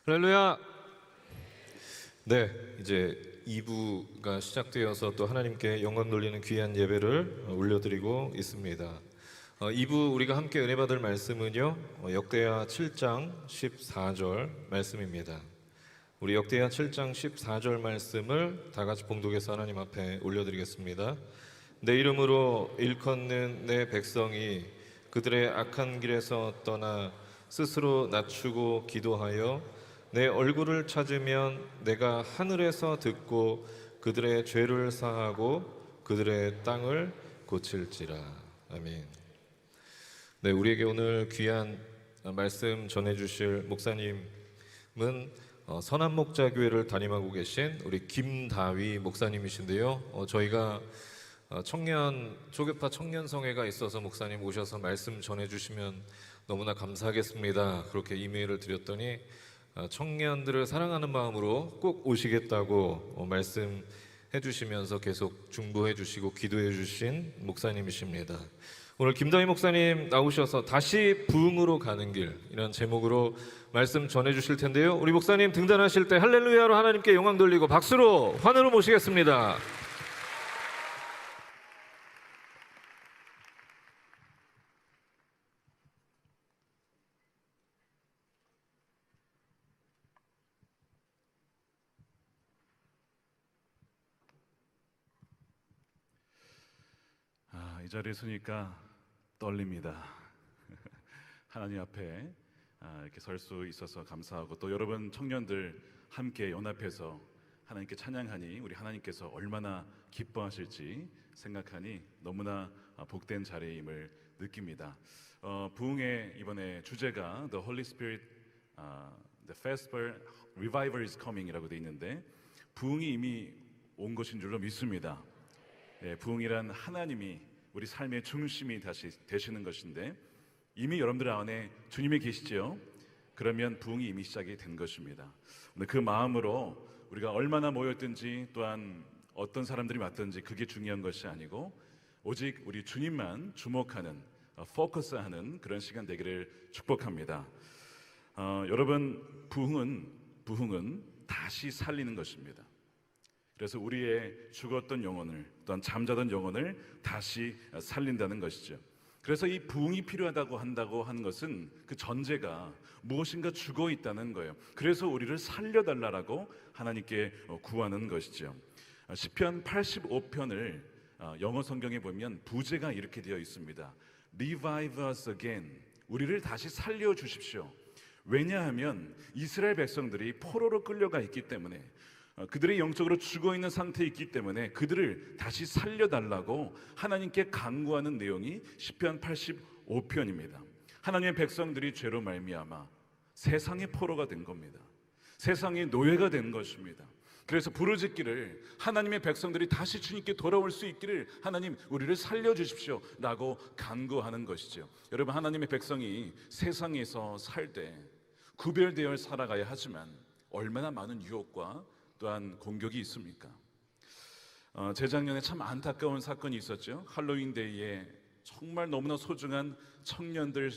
할렐루야. 네, 이제 2부가 시작되어서 또 하나님께 영광 돌리는 귀한 예배를 올려드리고 있습니다. 2부 우리가 함께 은혜 받을 말씀은요, 역대하 7장 14절 말씀입니다. 우리 역대하 7장 14절 말씀을 다 같이 봉독해서 하나님 앞에 올려드리겠습니다. 내 이름으로 일컫는 내 백성이 그들의 악한 길에서 떠나 스스로 낮추고 기도하여 내 얼굴을 찾으면 내가 하늘에서 듣고 그들의 죄를 사하고 그들의 땅을 고칠지라. 아멘. 네, 우리에게 오늘 귀한 말씀 전해주실 목사님은 선한목자교회를 담임하고 계신 우리 김다위 목사님이신데요. 저희가 조교파 청년성회가 있어서 목사님 오셔서 말씀 전해주시면 너무나 감사하겠습니다. 그렇게 이메일을 드렸더니 청년들을 사랑하는 마음으로 꼭 오시겠다고 말씀해 주시면서 계속 중보해 주시고 기도해 주신 목사님이십니다. 오늘 김다희 목사님 나오셔서 다시 부흥으로 가는 길, 이런 제목으로 말씀 전해 주실 텐데요, 우리 목사님 등단하실 때 할렐루야로 하나님께 영광 돌리고 박수로 환호로 모시겠습니다. 이 자리에 서니까 떨립니다. 하나님 앞에 이렇게 설 수 있어서 감사하고, 또 여러분 청년들 함께 연합해서 하나님께 찬양하니 우리 하나님께서 얼마나 기뻐하실지 생각하니 너무나 복된 자리임을 느낍니다. 부흥의 이번에 주제가 The Holy Spirit, The Festival Revival is Coming이라고 되어 있는데, 부흥이 이미 온 것인 줄로 믿습니다. 부흥이란 하나님이 우리 삶의 중심이 다시 되시는 것인데, 이미 여러분들 안에 주님이 계시죠? 그러면 부흥이 이미 시작이 된 것입니다. 그 마음으로 우리가 얼마나 모였든지, 또한 어떤 사람들이 왔든지 그게 중요한 것이 아니고, 오직 우리 주님만 주목하는, 포커스하는 그런 시간 되기를 축복합니다. 여러분, 부흥은 다시 살리는 것입니다. 그래서 우리의 죽었던 영혼을, 또한 잠자던 영혼을 다시 살린다는 것이죠. 그래서 이 부흥이 필요하다고 하는 것은 그 전제가 무엇인가 죽어 있다는 거예요. 그래서 우리를 살려달라고 하나님께 구하는 것이죠. 시편 85편을 영어 성경에 보면 부제가 이렇게 되어 있습니다. Revive us again. 우리를 다시 살려주십시오. 왜냐하면 이스라엘 백성들이 포로로 끌려가 있기 때문에, 그들이 영적으로 죽어있는 상태에 있기 때문에 그들을 다시 살려달라고 하나님께 간구하는 내용이 시편 85편입니다. 하나님의 백성들이 죄로 말미암아 세상의 포로가 된 겁니다. 세상의 노예가 된 것입니다. 그래서 부르짖기를, 하나님의 백성들이 다시 주님께 돌아올 수 있기를 하나님 우리를 살려주십시오 라고 간구하는 것이죠. 여러분, 하나님의 백성이 세상에서 살 때 구별되어 살아가야 하지만 얼마나 많은 유혹과 또한 공격이 있습니까? 재작년에 참 안타까운 사건이 있었죠. 할로윈 데이에 정말 너무나 소중한 청년들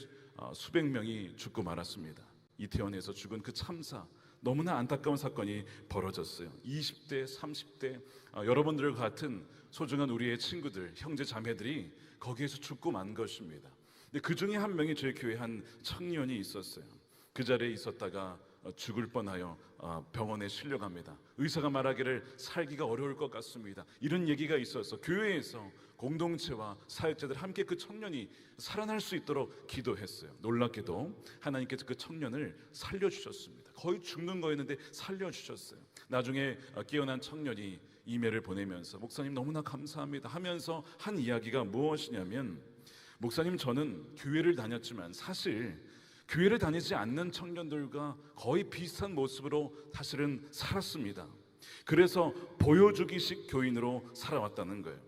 수백 명이 죽고 말았습니다. 이태원에서 죽은 그 참사, 너무나 안타까운 사건이 벌어졌어요. 20대, 30대 여러분들과 같은 소중한 우리의 친구들, 형제 자매들이 거기에서 죽고 만 것입니다. 근데 그 중에 한 명이 저희 교회 한 청년이 있었어요. 그 자리에 있었다가 죽을 뻔하여 병원에 실려갑니다. 의사가 말하기를 살기가 어려울 것 같습니다. 이런 얘기가 있어서 교회에서 공동체와 사역자들 함께 그 청년이 살아날 수 있도록 기도했어요. 놀랍게도 하나님께서 그 청년을 살려주셨습니다. 거의 죽는 거였는데 살려주셨어요. 나중에 깨어난 청년이 이메일을 보내면서 목사님 너무나 감사합니다 하면서 한 이야기가 무엇이냐면, 목사님 저는 교회를 다녔지만 사실 교회를 다니지 않는 청년들과 거의 비슷한 모습으로 사실은 살았습니다. 그래서 보여주기식 교인으로 살아왔다는 거예요.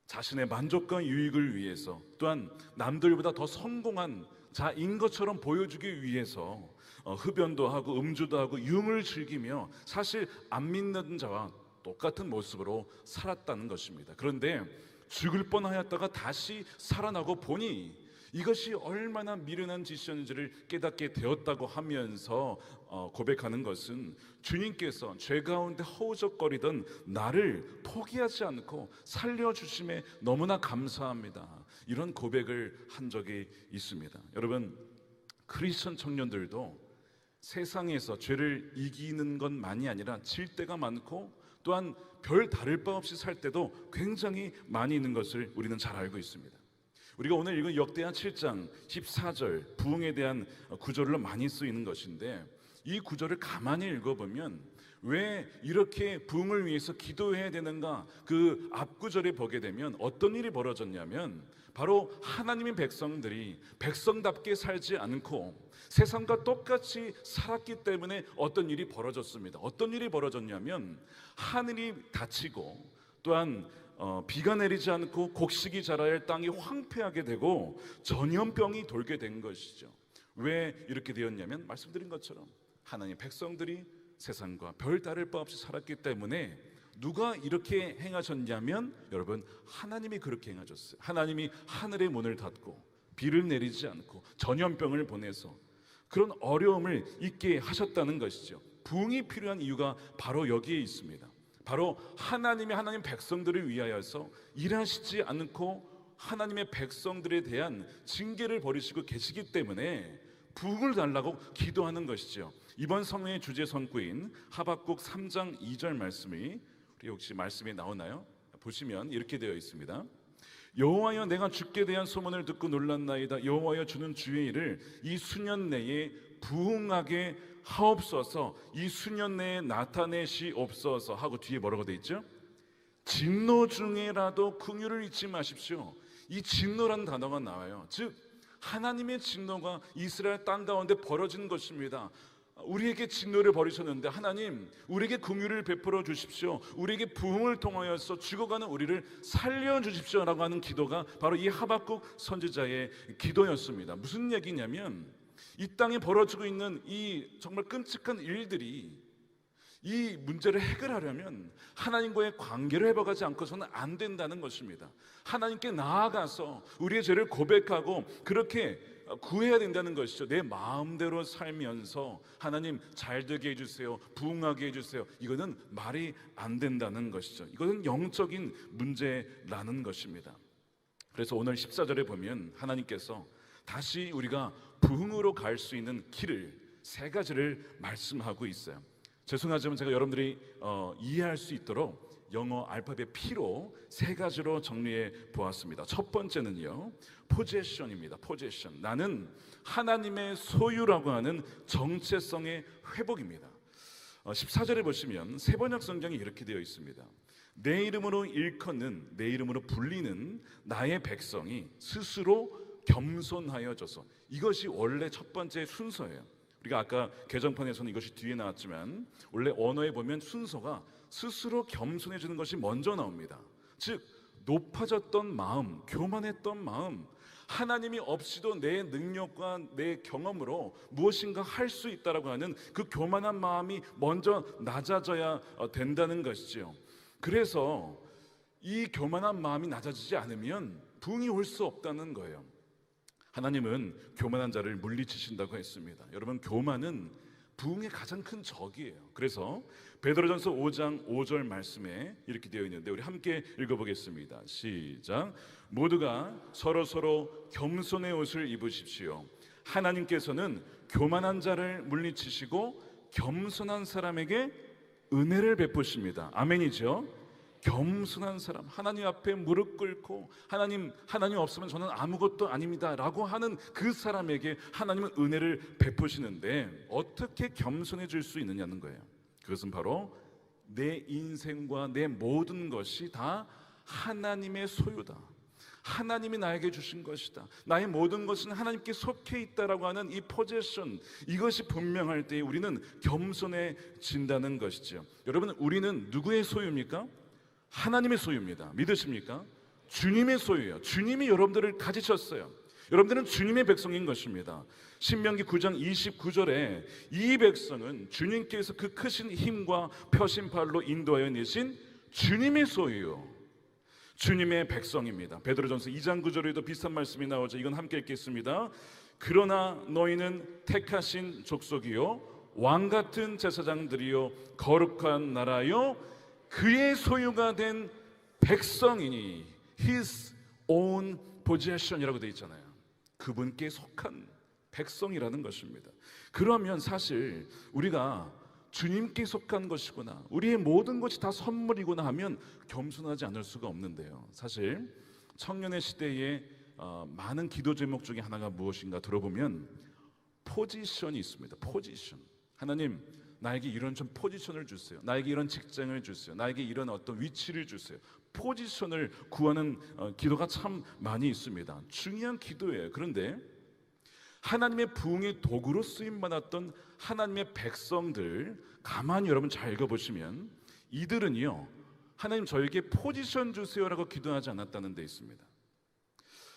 자신의 만족과 유익을 위해서, 또한 남들보다 더 성공한 자인 것처럼 보여주기 위해서 흡연도 하고 음주도 하고 유흥을 즐기며 사실 안 믿는 자와 똑같은 모습으로 살았다는 것입니다. 그런데 죽을 뻔하였다가 다시 살아나고 보니 이것이 얼마나 미련한 짓이었는지를 깨닫게 되었다고 하면서 고백하는 것은 주님께서 죄 가운데 허우적거리던 나를 포기하지 않고 살려주심에 너무나 감사합니다. 이런 고백을 한 적이 있습니다. 여러분, 크리스천 청년들도 세상에서 죄를 이기는 것만이 아니라 질 때가 많고 또한 별 다를 바 없이 살 때도 굉장히 많이 있는 것을 우리는 잘 알고 있습니다. 우리가 오늘 읽은 역대하 7장 14절 부흥에 대한 구절로 많이 쓰이는 것인데, 이 구절을 가만히 읽어보면 왜 이렇게 부흥을 위해서 기도해야 되는가, 그 앞구절에 보게 되면 어떤 일이 벌어졌냐면 바로 하나님의 백성들이 백성답게 살지 않고 세상과 똑같이 살았기 때문에 어떤 일이 벌어졌습니다. 어떤 일이 벌어졌냐면 하늘이 닫히고 또한 비가 내리지 않고 곡식이 자라야 할 땅이 황폐하게 되고 전염병이 돌게 된 것이죠. 왜 이렇게 되었냐면 말씀드린 것처럼 하나님의 백성들이 세상과 별 다를 바 없이 살았기 때문에 누가 이렇게 행하셨냐면 여러분, 하나님이 그렇게 행하셨어요. 하나님이 하늘의 문을 닫고 비를 내리지 않고 전염병을 보내서 그런 어려움을 있게 하셨다는 것이죠. 부흥이 필요한 이유가 바로 여기에 있습니다. 바로 하나님 백성들을 위하여서 일하시지 않고 하나님의 백성들에 대한 징계를 벌이시고 계시기 때문에 부흥을 달라고 기도하는 것이죠. 이번 성령의 주제 선구인 하박국 3장 2절 말씀이, 우리 혹시 말씀이 나오나요? 보시면 이렇게 되어 있습니다. 여호와여, 내가 주께 대한 소문을 듣고 놀랐나이다. 여호와여, 주는 주의 일을 이 수년 내에 부흥하게 하옵소서. 이 수년 내에 나타내시옵소서 하고 뒤에 뭐라고 되어 있죠? 진노 중에라도 긍휼을 잊지 마십시오. 이 진노라는 단어가 나와요. 즉 하나님의 진노가 이스라엘 땅 가운데 벌어진 것입니다. 우리에게 진노를 벌이셨는데 하나님, 우리에게 긍휼을 베풀어 주십시오. 우리에게 부흥을 통하여서 죽어가는 우리를 살려주십시오라고 하는 기도가 바로 이 하박국 선지자의 기도였습니다. 무슨 얘기냐면 이 땅에 벌어지고 있는 이 정말 끔찍한 일들이, 이 문제를 해결하려면 하나님과의 관계를 회복하지 않고서는 안 된다는 것입니다. 하나님께 나아가서 우리의 죄를 고백하고 그렇게 구해야 된다는 것이죠. 내 마음대로 살면서 하나님 잘 되게 해주세요, 부흥하게 해주세요, 이거는 말이 안 된다는 것이죠. 이것은 영적인 문제라는 것입니다. 그래서 오늘 14절에 보면 하나님께서 다시 우리가 부흥으로 갈 수 있는 길을 세 가지를 말씀하고 있어요. 죄송하지만 제가 여러분들이 이해할 수 있도록 영어 알파벳 P로 세 가지로 정리해 보았습니다. 첫 번째는요, 포제션입니다. 포제션. 나는 하나님의 소유라고 하는 정체성의 회복입니다. 14절에 보시면 세번역 성경이 이렇게 되어 있습니다. 내 이름으로 일컫는, 내 이름으로 불리는 나의 백성이 스스로 겸손하여져서. 이것이 원래 첫 번째 순서예요. 우리가 아까 개정판에서는 이것이 뒤에 나왔지만 원래 언어에 보면 순서가 스스로 겸손해지는 것이 먼저 나옵니다. 즉 높아졌던 마음, 교만했던 마음, 하나님이 없이도 내 능력과 내 경험으로 무엇인가 할 수 있다라고 하는 그 교만한 마음이 먼저 낮아져야 된다는 것이죠. 그래서 이 교만한 마음이 낮아지지 않으면 부흥이 올 수 없다는 거예요. 하나님은 교만한 자를 물리치신다고 했습니다. 여러분, 교만은 부흥의 가장 큰 적이에요. 그래서 베드로전서 5장 5절 말씀에 이렇게 되어 있는데 우리 함께 읽어보겠습니다. 시작. 모두가 서로 겸손의 옷을 입으십시오. 하나님께서는 교만한 자를 물리치시고 겸손한 사람에게 은혜를 베푸십니다. 아멘이죠. 겸손한 사람, 하나님 앞에 무릎 꿇고 하나님 없으면 저는 아무것도 아닙니다 라고 하는 그 사람에게 하나님은 은혜를 베푸시는데 어떻게 겸손해질 수 있느냐는 거예요. 그것은 바로 내 인생과 내 모든 것이 다 하나님의 소유다, 하나님이 나에게 주신 것이다, 나의 모든 것은 하나님께 속해 있다라고 하는 이 포제션, 이것이 분명할 때 우리는 겸손해진다는 것이죠. 여러분, 우리는 누구의 소유입니까? 하나님의 소유입니다. 믿으십니까? 주님의 소유예요. 주님이 여러분들을 가지셨어요. 여러분들은 주님의 백성인 것입니다. 신명기 9장 29절에 이 백성은 주님께서 그 크신 힘과 펴신 팔로 인도하여 내신 주님의 소유요. 주님의 백성입니다. 베드로전서 2장 9절에도 비슷한 말씀이 나오죠. 이건 함께 읽겠습니다. 그러나 너희는 택하신 족속이요 왕 같은 제사장들이요 거룩한 나라요 그의 소유가 된 백성이니 His own possession이라고 되어 있잖아요. 그분께 속한 백성이라는 것입니다. 그러면 사실 우리가 주님께 속한 것이구나, 우리의 모든 것이 다 선물이구나 하면 겸손하지 않을 수가 없는데요. 사실 청년의 시대에 많은 기도 제목 중에 하나가 무엇인가 들어보면 포지션이 있습니다. 포지션. 하나님, 나에게 이런 좀 포지션을 주세요. 나에게 이런 직장을 주세요. 나에게 이런 어떤 위치를 주세요. 포지션을 구하는 기도가 참 많이 있습니다. 중요한 기도예요. 그런데 하나님의 부흥의 도구로 쓰임받았던 하나님의 백성들 가만히 여러분 잘 읽어보시면 이들은요, 하나님 저에게 포지션 주세요라고 기도하지 않았다는 데 있습니다.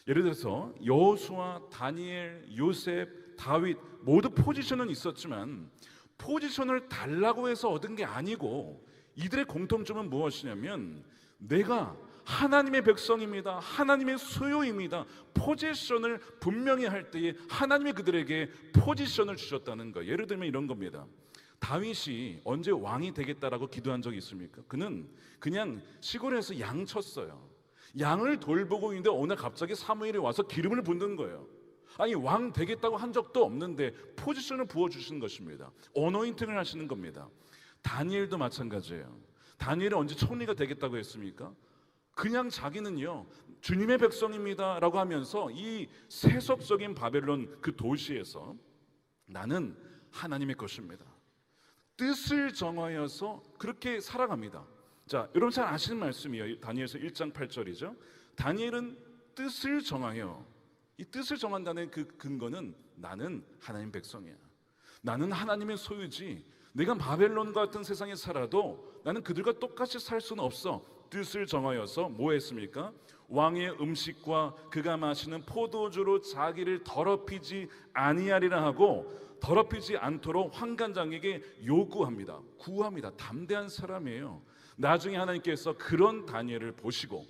예를 들어서 여호수아, 다니엘, 요셉, 다윗 모두 포지션은 있었지만 포지션을 달라고 해서 얻은 게 아니고 이들의 공통점은 무엇이냐면 내가 하나님의 백성입니다. 하나님의 소유입니다. 포지션을 분명히 할 때에 하나님이 그들에게 포지션을 주셨다는 거예요. 예를 들면 이런 겁니다. 다윗이 언제 왕이 되겠다라고 기도한 적이 있습니까? 그는 그냥 시골에서 양 쳤어요. 양을 돌보고 있는데 어느 날 갑자기 사무엘이 와서 기름을 붓는 거예요. 아니 왕 되겠다고 한 적도 없는데 포지션을 부어주시는 것입니다. 어노인팅을 하시는 겁니다. 다니엘도 마찬가지예요. 다니엘은 언제 총리가 되겠다고 했습니까? 그냥 자기는요 주님의 백성입니다 라고 하면서 이 세속적인 바벨론 그 도시에서 나는 하나님의 것입니다, 뜻을 정하여서 그렇게 살아갑니다. 자, 여러분 잘 아시는 말씀이에요. 다니엘서 1장 8절이죠 다니엘은 뜻을 정하여, 이 뜻을 정한다는 그 근거는 나는 하나님 백성이야, 나는 하나님의 소유지, 내가 바벨론 같은 세상에 살아도 나는 그들과 똑같이 살 수는 없어. 뜻을 정하여서 뭐 했습니까? 왕의 음식과 그가 마시는 포도주로 자기를 더럽히지 아니하리라 하고 더럽히지 않도록 환관장에게 요구합니다. 구합니다. 담대한 사람이에요. 나중에 하나님께서 그런 다니엘을 보시고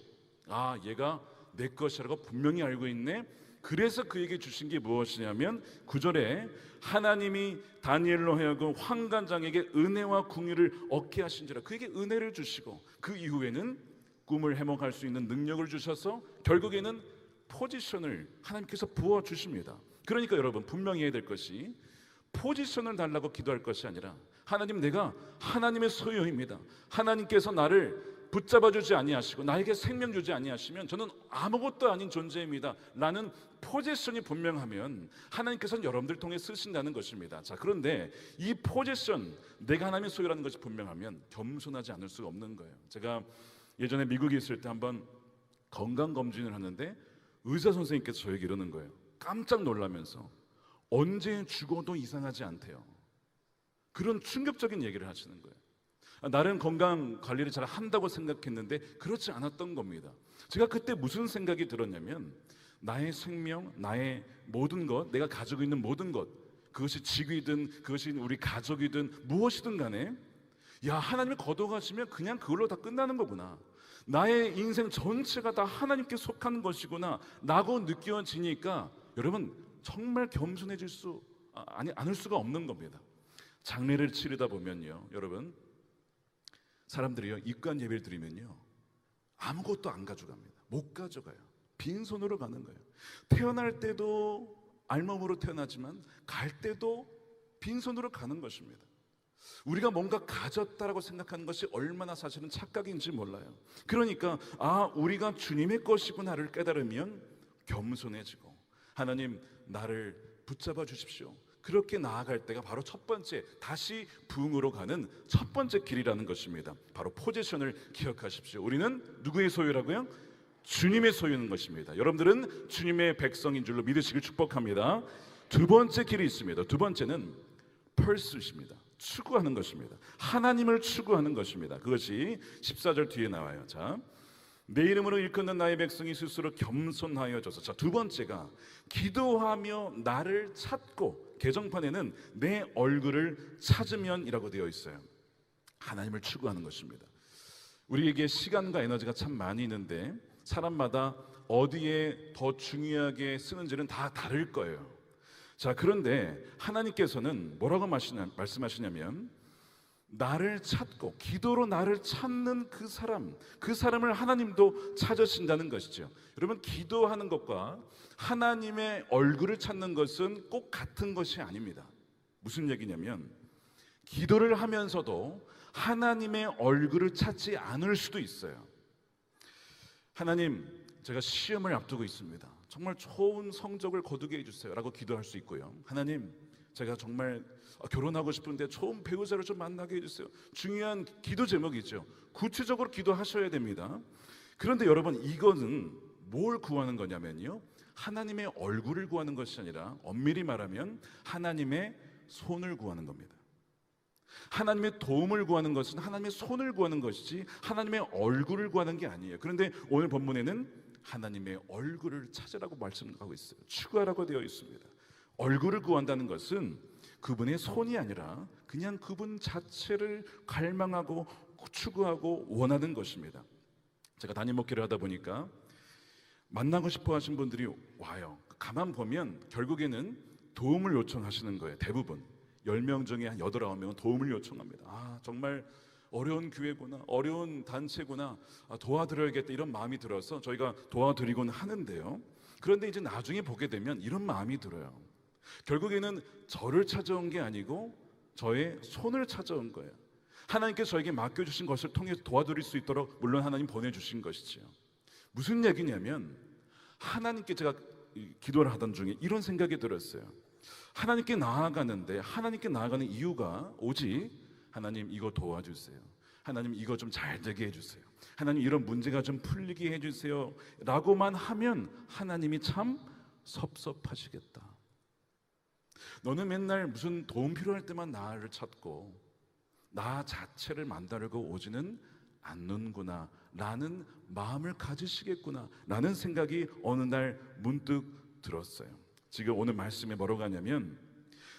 아, 얘가 내 것이라고 분명히 알고 있네. 그래서 그에게 주신 게 무엇이냐면 9절에 하나님이 다니엘로 하여금 환관장에게 은혜와 궁유를 얻게 하신지라, 그에게 은혜를 주시고 그 이후에는 꿈을 해몽할 수 있는 능력을 주셔서 결국에는 포지션을 하나님께서 부어주십니다. 그러니까 여러분 분명히 해야 될 것이 포지션을 달라고 기도할 것이 아니라 하나님, 내가 하나님의 소유입니다. 하나님께서 나를 붙잡아주지 아니하시고 나에게 생명 주지 아니하시면 저는 아무것도 아닌 존재입니다 라는 포지션이 분명하면 하나님께서는 여러분들 통해 쓰신다는 것입니다. 자, 그런데 이 포지션, 내가 하나님의 소유라는 것이 분명하면 겸손하지 않을 수가 없는 거예요. 제가 예전에 미국에 있을 때 한번 건강검진을 하는데 의사 선생님께서 저에게 이러는 거예요. 깜짝 놀라면서 언제 죽어도 이상하지 않대요. 그런 충격적인 얘기를 하시는 거예요. 나는 건강 관리를 잘 한다고 생각했는데 그렇지 않았던 겁니다. 제가 그때 무슨 생각이 들었냐면 나의 생명, 나의 모든 것, 내가 가지고 있는 모든 것, 그것이 직위든 그것이 우리 가족이든 무엇이든 간에 야, 하나님을 거둬가시면 그냥 그걸로 다 끝나는 거구나, 나의 인생 전체가 다 하나님께 속한 것이구나 라고 느껴지니까 여러분 정말 겸손해질 수 않을 수가 없는 겁니다. 장례를 치르다 보면요, 여러분 사람들이요 입관 예배를 드리면요 아무것도 안 가져갑니다. 못 가져가요. 빈손으로 가는 거예요. 태어날 때도 알몸으로 태어나지만 갈 때도 빈손으로 가는 것입니다. 우리가 뭔가 가졌다라고 생각하는 것이 얼마나 사실은 착각인지 몰라요. 그러니까 우리가 주님의 것이구나를 깨달으면 겸손해지고 하나님 나를 붙잡아 주십시오, 그렇게 나아갈 때가 바로 첫 번째, 다시 부흥으로 가는 첫 번째 길이라는 것입니다. 바로 포지션을 기억하십시오. 우리는 누구의 소유라고요? 주님의 소유인 것입니다. 여러분들은 주님의 백성인 줄로 믿으시길 축복합니다. 두 번째 길이 있습니다. 두 번째는 pursuit입니다. 추구하는 것입니다. 하나님을 추구하는 것입니다. 그것이 14절 뒤에 나와요. 자, 내 이름으로 일컫는 나의 백성이 스스로 겸손하여져서. 자, 두 번째가 기도하며 나를 찾고, 개정판에는 내 얼굴을 찾으면이라고 되어 있어요. 하나님을 추구하는 것입니다. 우리에게 시간과 에너지가 참 많이 있는데 사람마다 어디에 더 중요하게 쓰는지는 다 다를 거예요. 자, 그런데 하나님께서는 뭐라고 말씀하시냐면 나를 찾고 기도로 나를 찾는 그 사람을 하나님도 찾으신다는 것이죠. 여러분, 기도하는 것과 하나님의 얼굴을 찾는 것은 꼭 같은 것이 아닙니다. 무슨 얘기냐면 기도를 하면서도 하나님의 얼굴을 찾지 않을 수도 있어요. 하나님, 제가 시험을 앞두고 있습니다. 정말 좋은 성적을 거두게 해주세요 라고 기도할 수 있고요. 하나님, 제가 정말 결혼하고 싶은데 좋은 배우자를 좀 만나게 해주세요. 중요한 기도 제목이죠. 구체적으로 기도하셔야 됩니다. 그런데 여러분, 이거는 뭘 구하는 거냐면요, 하나님의 얼굴을 구하는 것이 아니라 엄밀히 말하면 하나님의 손을 구하는 겁니다. 하나님의 도움을 구하는 것은 하나님의 손을 구하는 것이지 하나님의 얼굴을 구하는 게 아니에요. 그런데 오늘 본문에는 하나님의 얼굴을 찾으라고 말씀하고 있어요. 추구하라고 되어 있습니다. 얼굴을 구한다는 것은 그분의 손이 아니라 그냥 그분 자체를 갈망하고 추구하고 원하는 것입니다. 제가 담임 목회를 하다 보니까 만나고 싶어 하신 분들이 와요. 가만 보면 결국에는 도움을 요청하시는 거예요. 대부분 10명 중에 한 8, 9명은 도움을 요청합니다. 정말 어려운 교회구나, 어려운 단체구나, 도와드려야겠다 이런 마음이 들어서 저희가 도와드리곤 하는데요. 그런데 이제 나중에 보게 되면 이런 마음이 들어요. 결국에는 저를 찾아온 게 아니고 저의 손을 찾아온 거예요. 하나님께서 저에게 맡겨주신 것을 통해서 도와드릴 수 있도록 물론 하나님 보내주신 것이지요. 무슨 얘기냐면 하나님께 제가 기도를 하던 중에 이런 생각이 들었어요. 하나님께 나아가는 이유가 오직 하나님 이거 도와주세요, 하나님 이거 좀 잘 되게 해주세요, 하나님 이런 문제가 좀 풀리게 해주세요 라고만 하면 하나님이 참 섭섭하시겠다. 너는 맨날 무슨 도움 필요할 때만 나를 찾고 나 자체를 만나려고 오지는 않는구나 라는 마음을 가지시겠구나 라는 생각이 어느 날 문득 들었어요. 지금 오늘 말씀에 뭐라고 하냐면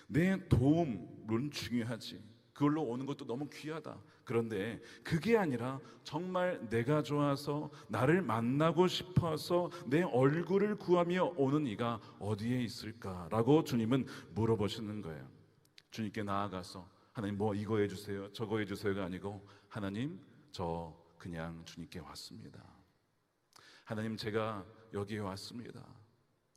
내 도움은 중요하지, 그걸로 오는 것도 너무 귀하다. 그런데 그게 아니라 정말 내가 좋아서 나를 만나고 싶어서 내 얼굴을 구하며 오는 이가 어디에 있을까라고 주님은 물어보시는 거예요. 주님께 나아가서 하나님 뭐 이거 해주세요 저거 해주세요가 아니고 하나님 저 그냥 주님께 왔습니다, 하나님 제가 여기에 왔습니다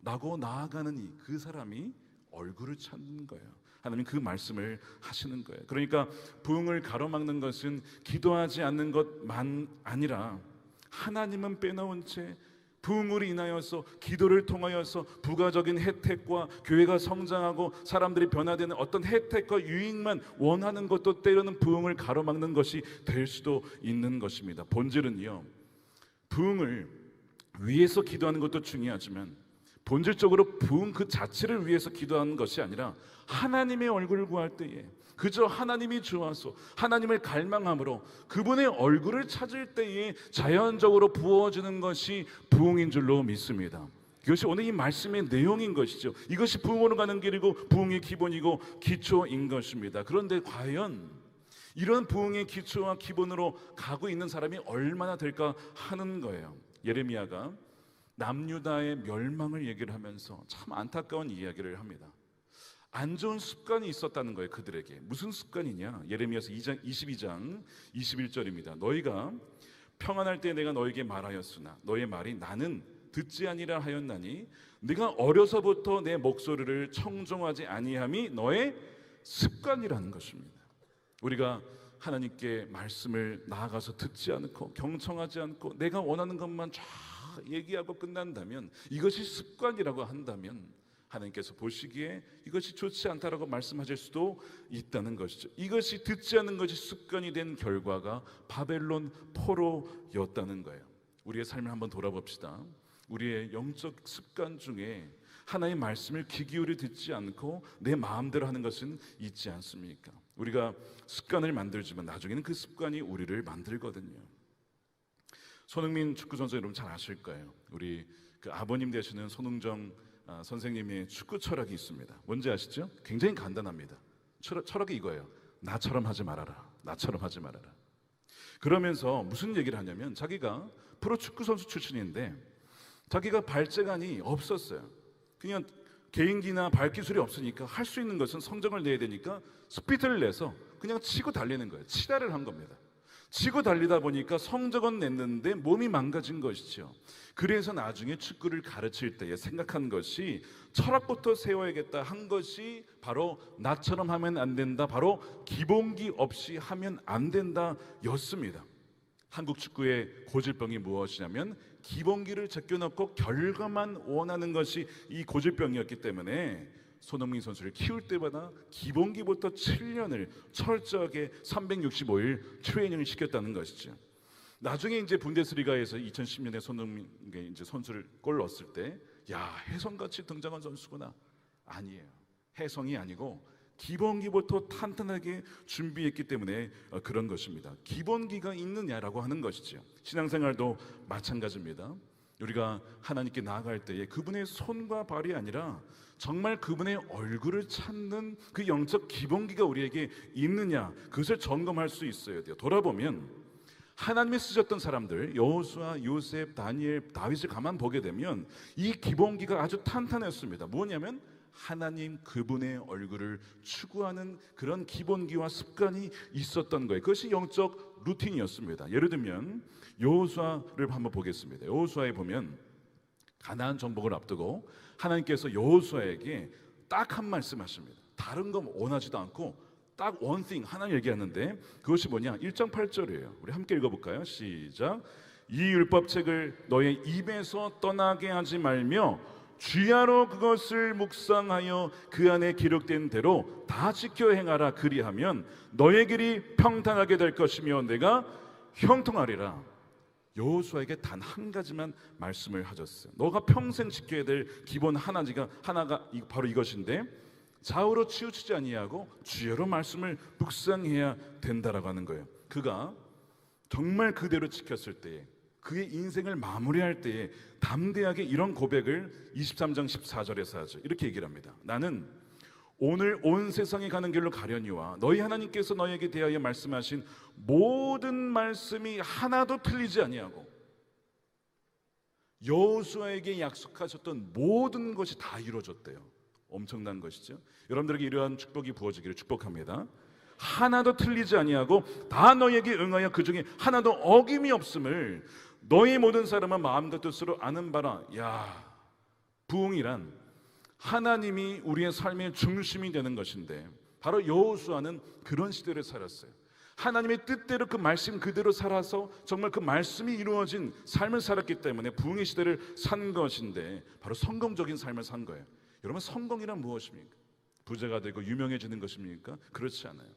라고 나아가는 그 사람이 얼굴을 찾는 거예요. 하나님 그 말씀을 하시는 거예요. 그러니까 부흥을 가로막는 것은 기도하지 않는 것만 아니라 하나님은 빼놓은 채 부흥으로 인하여서 기도를 통하여서 부가적인 혜택과 교회가 성장하고 사람들이 변화되는 어떤 혜택과 유익만 원하는 것도 때로는 부흥을 가로막는 것이 될 수도 있는 것입니다. 본질은요, 부흥을 위해서 기도하는 것도 중요하지만 본질적으로 부흥 그 자체를 위해서 기도하는 것이 아니라 하나님의 얼굴을 구할 때에 그저 하나님이 좋아서 하나님을 갈망함으로 그분의 얼굴을 찾을 때에 자연적으로 부어지는 것이 부흥인 줄로 믿습니다. 이것이 오늘 이 말씀의 내용인 것이죠. 이것이 부흥으로 가는 길이고 부흥의 기본이고 기초인 것입니다. 그런데 과연 이런 부흥의 기초와 기본으로 가고 있는 사람이 얼마나 될까 하는 거예요. 예레미야가 남유다의 멸망을 얘기를 하면서 참 안타까운 이야기를 합니다. 안 좋은 습관이 있었다는 거예요. 그들에게 무슨 습관이냐, 예레미야서 22장 21절입니다. 너희가 평안할 때 내가 너에게 말하였으나 너의 말이 나는 듣지 아니라 하였나니 네가 어려서부터 내 목소리를 청종하지 아니함이 너의 습관이라는 것입니다. 우리가 하나님께 말씀을 나아가서 듣지 않고 경청하지 않고 내가 원하는 것만 쫙 얘기하고 끝난다면, 이것이 습관이라고 한다면 하나님께서 보시기에 이것이 좋지 않다라고 말씀하실 수도 있다는 것이죠. 이것이 듣지 않는 것이 습관이 된 결과가 바벨론 포로였다는 거예요. 우리의 삶을 한번 돌아봅시다. 우리의 영적 습관 중에 하나님의 말씀을 귀 기울여 듣지 않고 내 마음대로 하는 것은 있지 않습니까? 우리가 습관을 만들지만 나중에는 그 습관이 우리를 만들거든요. 손흥민 축구 선수 여러분 잘 아실 거예요. 우리 그 아버님 되시는 손흥정 선생님의 축구 철학이 있습니다. 뭔지 아시죠? 굉장히 간단합니다. 철학이 이거예요. 나처럼 하지 말아라. 나처럼 하지 말아라. 그러면서 무슨 얘기를 하냐면 자기가 프로축구 선수 출신인데 자기가 발재간이 없었어요. 그냥 개인기나 발기술이 없으니까 할 수 있는 것은 성적을 내야 되니까 스피드를 내서 그냥 치고 달리는 거예요. 치달을 한 겁니다. 치고 달리다 보니까 성적은 냈는데 몸이 망가진 것이죠. 그래서 나중에 축구를 가르칠 때에 생각한 것이 철학부터 세워야겠다 한 것이 바로 나처럼 하면 안 된다, 바로 기본기 없이 하면 안 된다 였습니다. 한국 축구의 고질병이 무엇이냐면 기본기를 제껴놓고 결과만 원하는 것이 이 고질병이었기 때문에 손흥민 선수를 키울 때마다 기본기부터 7년을 철저하게 365일 트레이닝을 시켰다는 것이죠. 나중에 이제 분데스리가에서 2010년에 손흥민 이제 선수를 골 넣었을 때, 야, 혜성같이 등장한 선수구나. 아니에요. 혜성이 아니고 기본기부터 탄탄하게 준비했기 때문에 그런 것입니다. 기본기가 있느냐라고 하는 것이죠. 신앙생활도 마찬가지입니다. 우리가 하나님께 나아갈 때에 그분의 손과 발이 아니라 정말 그분의 얼굴을 찾는 그 영적 기본기가 우리에게 있느냐, 그것을 점검할 수 있어야 돼요. 돌아보면 하나님이 쓰셨던 사람들, 여호수아, 요셉, 다니엘, 다윗을 가만 보게 되면 이 기본기가 아주 탄탄했습니다. 뭐냐면 하나님 그분의 얼굴을 추구하는 그런 기본기와 습관이 있었던 거예요. 그것이 영적 루틴이었습니다. 예를 들면 여호수아를 한번 보겠습니다. 여호수아에 보면 가나안 정복을 앞두고 하나님께서 여호수아에게 딱 한 말씀 하십니다. 다른 거 원하지도 않고 딱 one thing 하나 얘기하는데 그것이 뭐냐? 1장 8절이에요. 우리 함께 읽어볼까요? 시작. 이 율법책을 너의 입에서 떠나게 하지 말며 주야로 그것을 묵상하여 그 안에 기록된 대로 다 지켜 행하라. 그리하면 너의 길이 평탄하게 될 것이며 내가 형통하리라. 여호수아에게 단 한 가지만 말씀을 하셨어요. 너가 평생 지켜야 될 기본 하나가 바로 이것인데 좌우로 치우치지 아니하고 주야로 말씀을 묵상해야 된다라고 하는 거예요. 그가 정말 그대로 지켰을 때에 그의 인생을 마무리할 때에 담대하게 이런 고백을 23장 14절에서 하죠. 이렇게 얘기를 합니다. 나는 오늘 온 세상에 가는 길로 가려니와 너희 하나님께서 너희에게 대하여 말씀하신 모든 말씀이 하나도 틀리지 아니하고 여호수아에게 약속하셨던 모든 것이 다 이루어졌대요. 엄청난 것이죠. 여러분들에게 이러한 축복이 부어지기를 축복합니다. 하나도 틀리지 아니하고 다 너희에게 응하여 그 중에 하나도 어김이 없음을 너희 모든 사람은 마음과 뜻으로 아는 바라. 야, 부흥이란 하나님이 우리의 삶의 중심이 되는 것인데 바로 여호수아는 그런 시대를 살았어요. 하나님의 뜻대로 그 말씀 그대로 살아서 정말 그 말씀이 이루어진 삶을 살았기 때문에 부흥의 시대를 산 것인데 바로 성공적인 삶을 산 거예요. 여러분, 성공이란 무엇입니까? 부자가 되고 유명해지는 것입니까? 그렇지 않아요.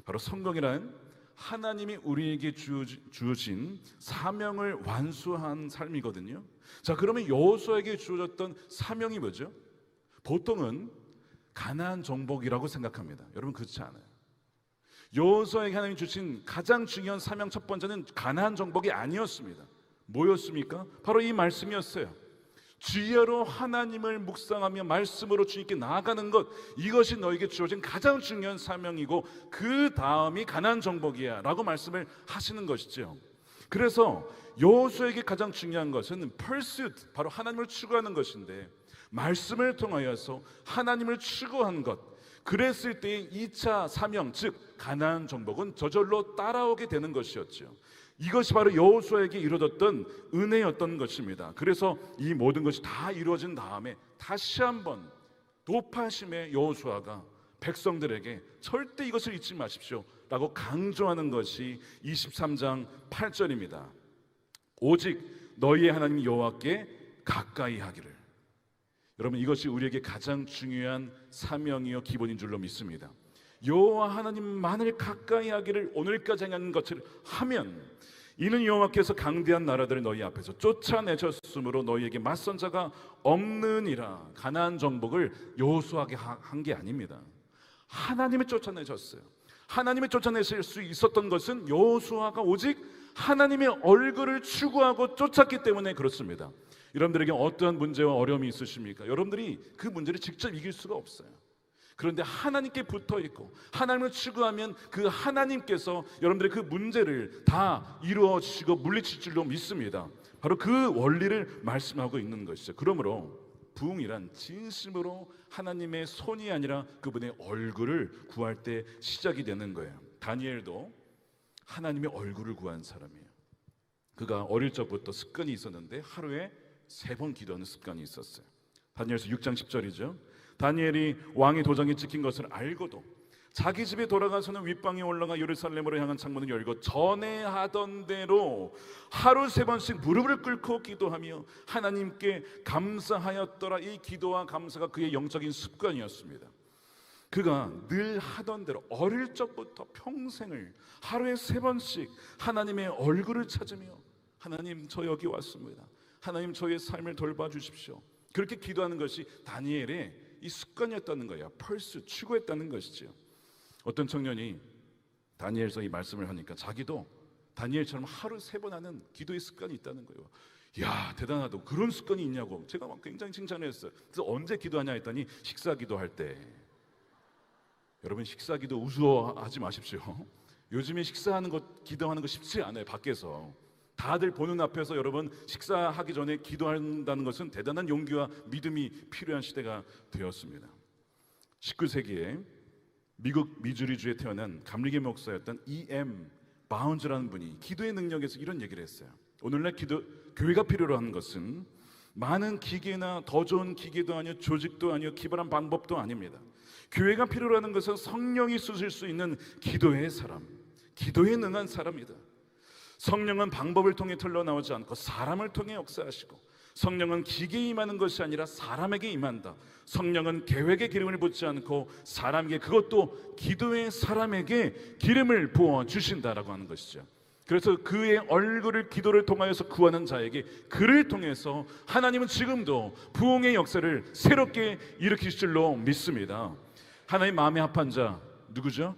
바로 성공이란 하나님이 우리에게 주어진 사명을 완수한 삶이거든요. 자, 그러면 여호수아에게 주어졌던 사명이 뭐죠? 보통은 가나안 정복이라고 생각합니다. 여러분, 그렇지 않아요. 여호수아에게 하나님이 주신 가장 중요한 사명 첫 번째는 가나안 정복이 아니었습니다. 뭐였습니까? 바로 이 말씀이었어요. 주야로 하나님을 묵상하며 말씀으로 주님께 나아가는 것, 이것이 너에게 주어진 가장 중요한 사명이고 그 다음이 가나안 정복이야 라고 말씀을 하시는 것이죠. 그래서 여호수아에게 가장 중요한 것은 pursuit, 바로 하나님을 추구하는 것인데 말씀을 통하여서 하나님을 추구한 것, 그랬을 때의 2차 사명, 즉 가나안 정복은 저절로 따라오게 되는 것이었죠. 이것이 바로 여호수아에게 이루어졌던 은혜였던 것입니다. 그래서 이 모든 것이 다 이루어진 다음에 다시 한번 도파심의 여호수아가 백성들에게 절대 이것을 잊지 마십시오 라고 강조하는 것이 23장 8절입니다. 오직 너희의 하나님 여호와께 가까이 하기를. 여러분, 이것이 우리에게 가장 중요한 사명이요 기본인 줄로 믿습니다. 여호와 하나님만을 가까이 하기를 오늘까지 행하는 것을 하면 이는 여호와께서 강대한 나라들을 너희 앞에서 쫓아내셨으므로 너희에게 맞선 자가 없느니라. 가나안 정복을 여호수아에게 한 게 아닙니다. 하나님이 쫓아내셨어요. 하나님이 쫓아내실 수 있었던 것은 여호수아가 오직 하나님의 얼굴을 추구하고 쫓았기 때문에 그렇습니다. 여러분들에게 어떠한 문제와 어려움이 있으십니까? 여러분들이 그 문제를 직접 이길 수가 없어요. 그런데 하나님께 붙어 있고 하나님을 추구하면 그 하나님께서 여러분들의 그 문제를 다 이루어 주시고 물리칠 줄로 믿습니다. 바로 그 원리를 말씀하고 있는 것이죠. 그러므로 부흥이란 진심으로 하나님의 손이 아니라 그분의 얼굴을 구할 때 시작이 되는 거예요. 다니엘도 하나님의 얼굴을 구한 사람이에요. 그가 어릴 적부터 습관이 있었는데 하루에 3번 기도하는 습관이 있었어요. 다니엘서 6장 10절이죠. 다니엘이 왕의 도장이 찍힌 것을 알고도 자기 집에 돌아가서는 윗방에 올라가 예루살렘으로 향한 창문을 열고 전에 하던 대로 하루 3번씩 무릎을 꿇고 기도하며 하나님께 감사하였더라. 이 기도와 감사가 그의 영적인 습관이었습니다. 그가 늘 하던 대로 어릴 적부터 평생을 하루에 3번씩 하나님의 얼굴을 찾으며 하나님, 저 여기 왔습니다. 하나님, 저의 삶을 돌봐주십시오. 그렇게 기도하는 것이 다니엘의 이 습관이었다는 거예요. 펄스, 추구했다는 것이죠. 어떤 청년이 다니엘서 이 말씀을 하니까 자기도 다니엘처럼 하루 3번 하는 기도의 습관이 있다는 거예요. 야, 대단하다. 그런 습관이 있냐고 제가 막 굉장히 칭찬을 했어요. 그래서 언제 기도하냐 했더니 식사 기도할 때. 여러분, 식사 기도 우스워하지 마십시오. 요즘에 식사하는 것, 기도하는 거 쉽지 않아요. 밖에서 다들 보는 앞에서 여러분 식사하기 전에 기도한다는 것은 대단한 용기와 믿음이 필요한 시대가 되었습니다. 19세기에 미국 미주리주에 태어난 감리교 목사였던 E.M. 바운즈라는 분이 기도의 능력에서 이런 얘기를 했어요. 오늘날 교회가 필요로 하는 것은 많은 기계나 더 좋은 기계도 아니요, 조직도 아니요, 기발한 방법도 아닙니다. 교회가 필요로 하는 것은 성령이 쑤실 수 있는 기도의 사람, 기도에 능한 사람이다. 성령은 방법을 통해 흘러나오지 않고 사람을 통해 역사하시고, 성령은 기계에 임하는 것이 아니라 사람에게 임한다. 성령은 계획에 기름을 붓지 않고 사람에게, 그것도 기도의 사람에게 기름을 부어 주신다라고 하는 것이죠. 그래서 그의 얼굴을 기도를 통하여서 구하는 자에게, 그를 통해서 하나님은 지금도 부흥의 역사를 새롭게 일으키실 줄로 믿습니다. 하나님 마음에 합한 자 누구죠?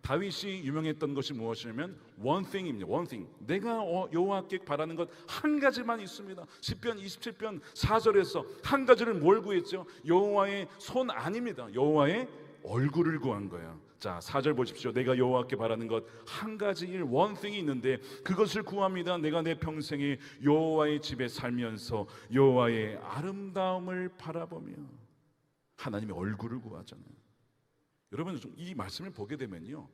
다윗이 유명했던 것이 무엇이냐면 one thing입니다. one thing. 내가 여호와께 바라는 것 한 가지만 있습니다. 시편 27편 4절에서 한 가지를 뭘 구했죠? 여호와의 손 아닙니다. 여호와의 얼굴을 구한 거예요. 자, 4절 보십시오. 내가 여호와께 바라는 것 한 가지 일, one thing이 있는데 그것을 구합니다. 내가 내 평생에 여호와의 집에 살면서 여호와의 아름다움을 바라보며. 하나님의 얼굴을 구하잖아요. 여러분, 이 말씀을 보게 되면요,